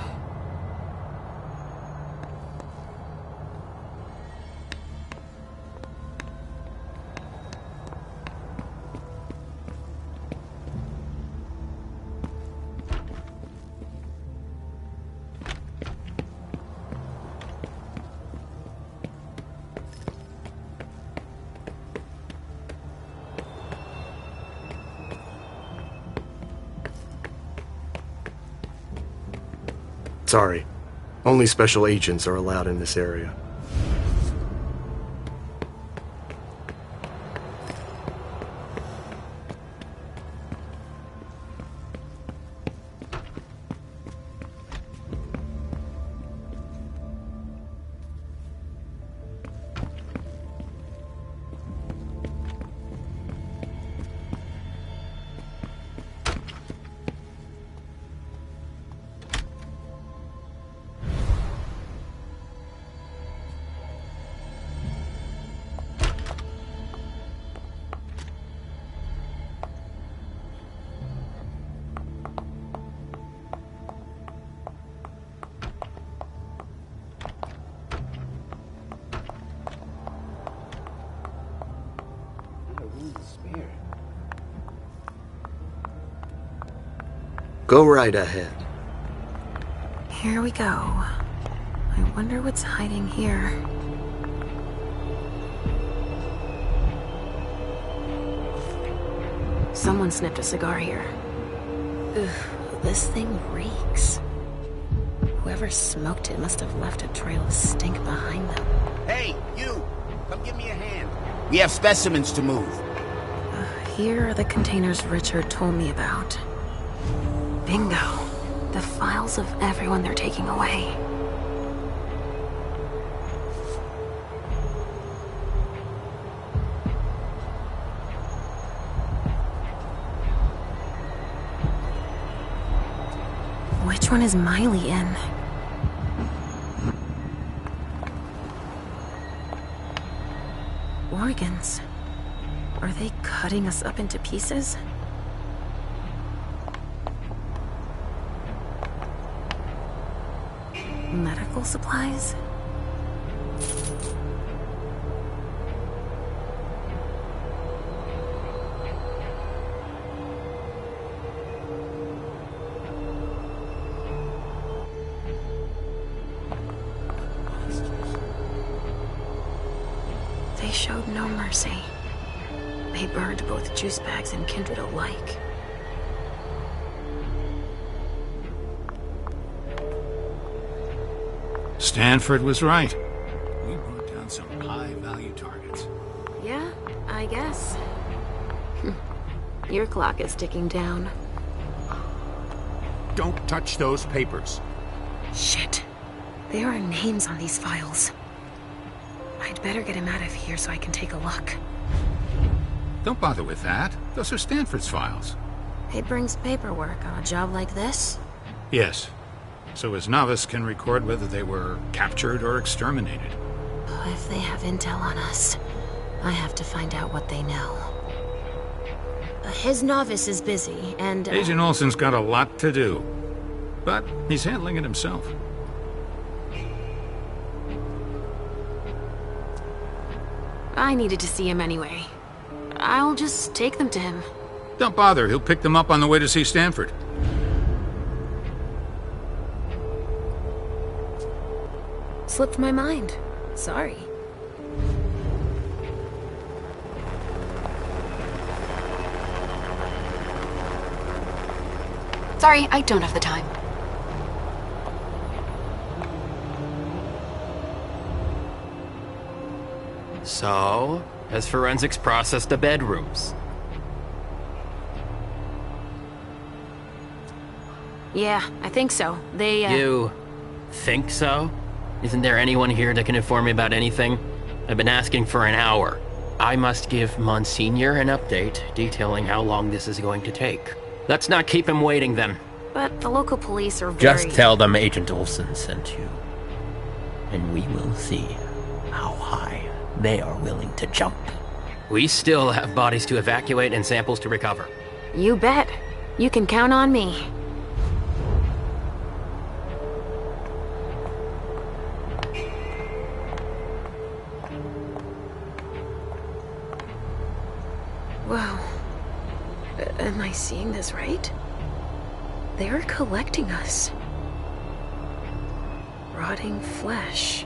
Sorry. Only special agents are allowed in this area. Go right ahead. Here we go. I wonder what's hiding here. Someone snipped a cigar here. Ugh, this thing reeks. Whoever smoked it must have left a trail of stink behind them. Hey, you! Come give me a hand. We have specimens to move. Here are the containers Richard told me about. Bingo. The files of everyone they're taking away. Which one is Miley in? Organs. Are they cutting us up into pieces? Medical supplies? They showed no mercy. They burned both juice bags and kindred alike. Stanford was right. We brought down some high-value targets. Yeah, I guess. Your clock is ticking down. Don't touch those papers. Shit. There are names on these files. I'd better get him out of here so I can take a look. Don't bother with that. Those are Stanford's files. It brings paperwork on a job like this? Yes. So his novice can record whether they were captured or exterminated. If they have intel on us, I have to find out what they know. His novice is busy, and... Agent Olsen's got a lot to do. But he's handling it himself. I needed to see him anyway. I'll just take them to him. Don't bother, he'll pick them up on the way to see Stanford. Slipped my mind. Sorry. Sorry, I don't have the time. So, has forensics processed the bedrooms? Yeah, I think so. They, You think so? Isn't there anyone here that can inform me about anything? I've been asking for an hour. I must give Monsignor an update detailing how long this is going to take. Let's not keep him waiting then. But the local police are very... Just tell them Agent Olsen sent you. And we will see how high they are willing to jump. We still have bodies to evacuate and samples to recover. You bet. You can count on me. Wow. Am I seeing this right? They're collecting us. Rotting flesh.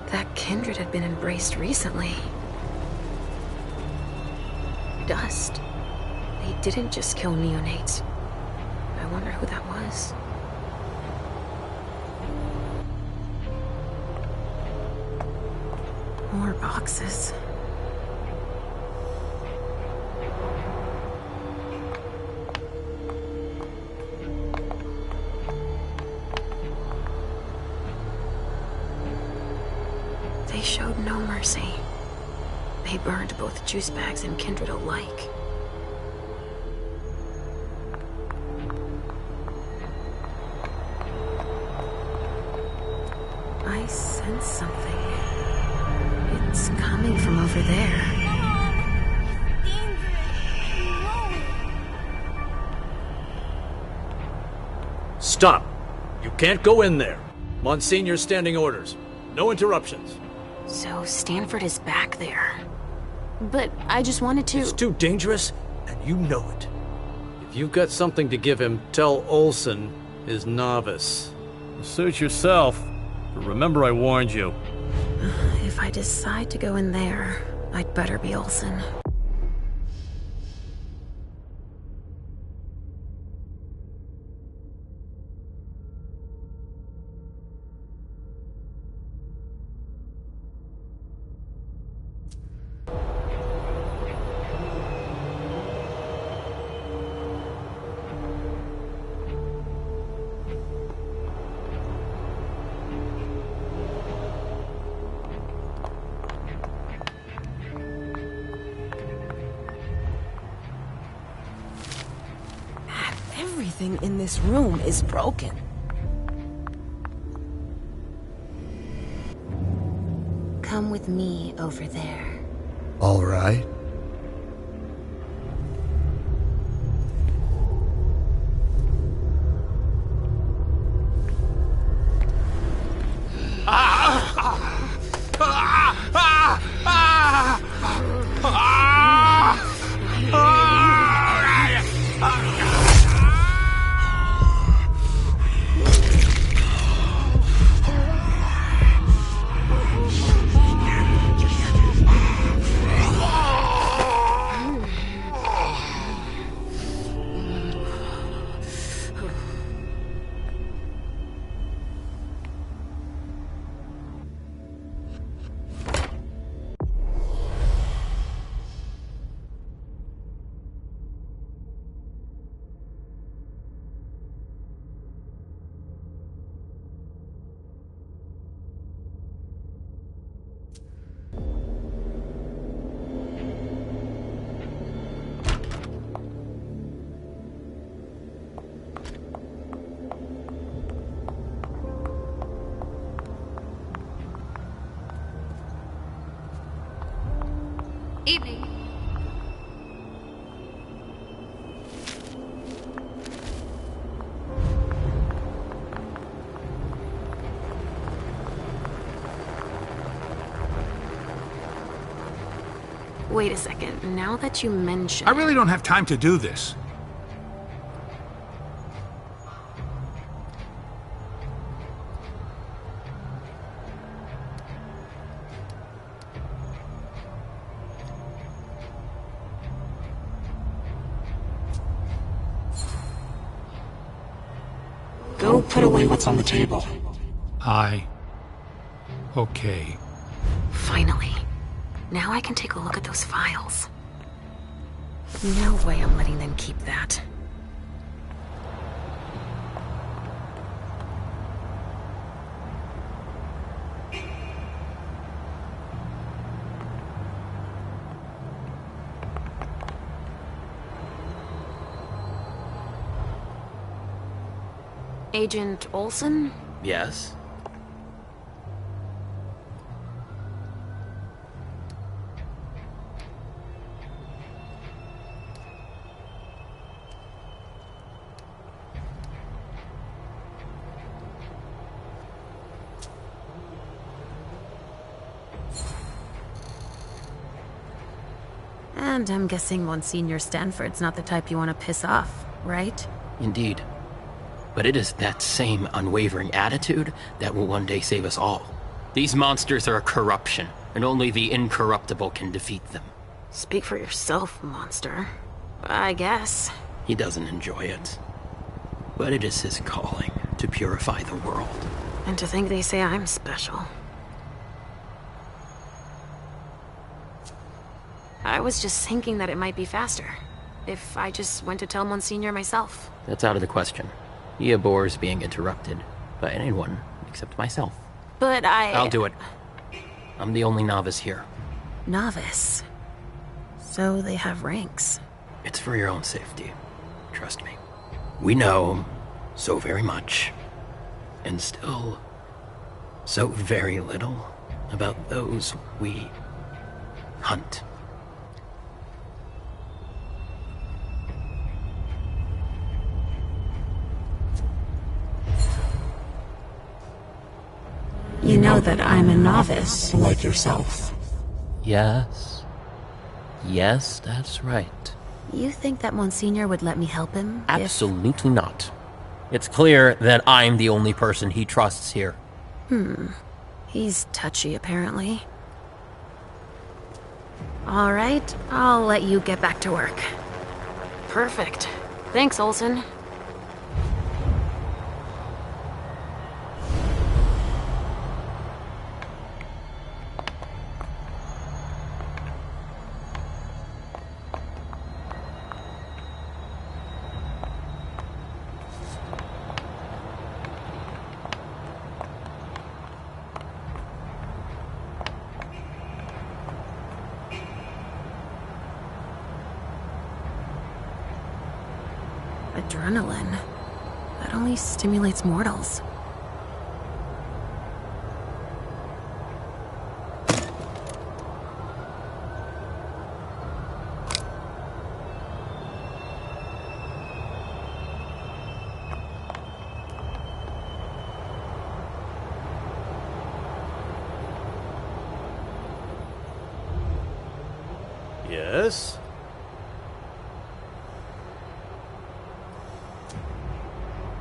That kindred had been embraced recently. Dust. They didn't just kill neonates. I wonder who that was. More boxes. They showed no mercy. They burned both juice bags and kindred alike. I sense something. It's coming from over there. Stop! You can't go in there. Monsignor's standing orders. No interruptions. So Stanford is back there. But I just wanted to... It's too dangerous, and you know it. If you've got something to give him, tell Olsen is novice. Suit yourself. But remember I warned you. If I decide to go in there, I'd better be Olsen. Everything in this room is broken. Come with me over there. All right. Evening. Wait a second. Now that you mention I really don't have time to do this. Go put away what's on the table. Okay. Finally. Now I can take a look at those files. No way I'm letting them keep that. Agent Olsen? Yes? And I'm guessing Monsignor Stanford's not the type you want to piss off, right? Indeed. But it is that same unwavering attitude that will one day save us all. These monsters are a corruption, and only the incorruptible can defeat them. Speak for yourself, monster. I guess. He doesn't enjoy it. But it is his calling to purify the world. And to think they say I'm special. I was just thinking that it might be faster if I just went to tell Monsignor myself. That's out of the question. He abhors being interrupted by anyone except myself. But I'll do it. I'm the only novice here. Novice? So they have ranks. It's for your own safety. Trust me. We know so very much, and still so very little about those we hunt. You know that I'm a novice, like yourself. Yes. Yes, that's right. You think that Monsignor would let me help him? Absolutely not. It's clear that I'm the only person he trusts here. He's touchy, apparently. All right, I'll let you get back to work. Perfect. Thanks, Olsen. Adrenaline. That only stimulates mortals. Yes?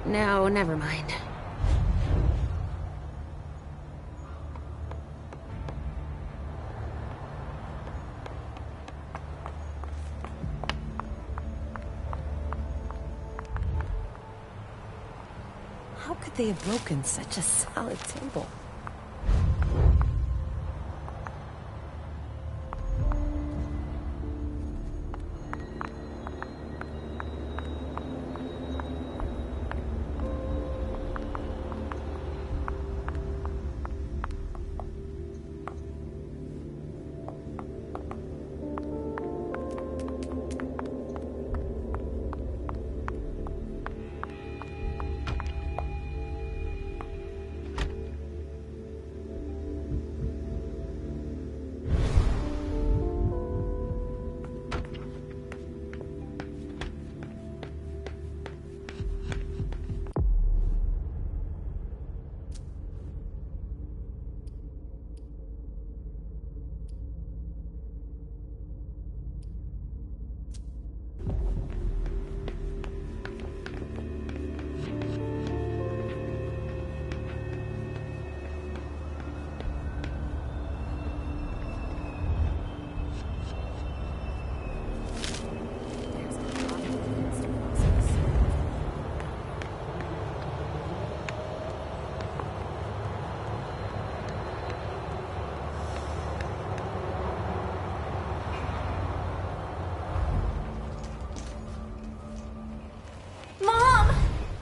No, never mind. How could they have broken such a solid table?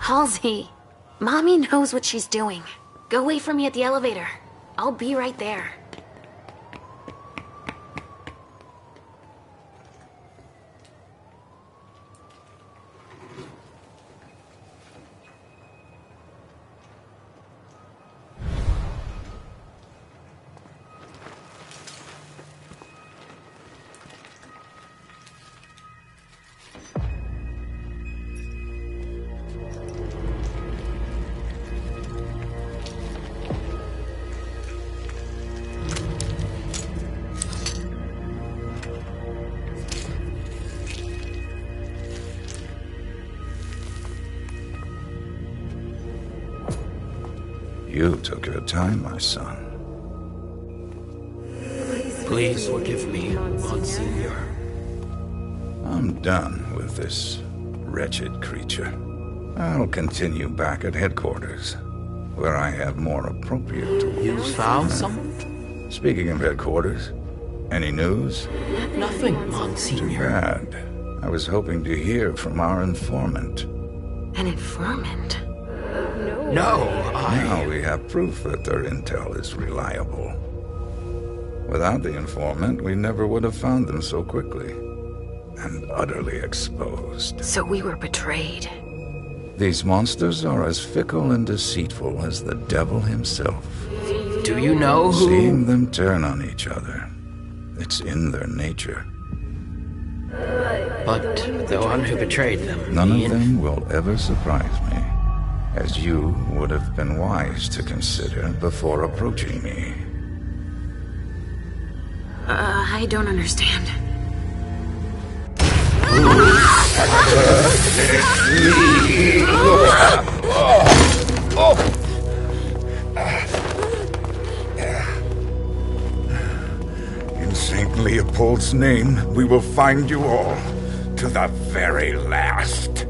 Halsey, Mommy knows what she's doing. Go wait for me at the elevator. I'll be right there. You took your time, my son. Please forgive me, Monsignor. I'm done with this wretched creature. I'll continue back at headquarters, where I have more appropriate tools. You found someone? Speaking of headquarters, any news? Nothing, Too Monsignor. bad. I was hoping to hear from our informant. An informant? No, Now we have proof that their intel is reliable. Without the informant, we never would have found them so quickly. And utterly exposed. So we were betrayed. These monsters are as fickle and deceitful as the devil himself. Do you know who... Seeing them turn on each other, it's in their nature. But the one who betrayed them... None of them will ever surprise me, as you would have been wise to consider before approaching me. I don't understand. In St. Leopold's name, we will find you all to the very last.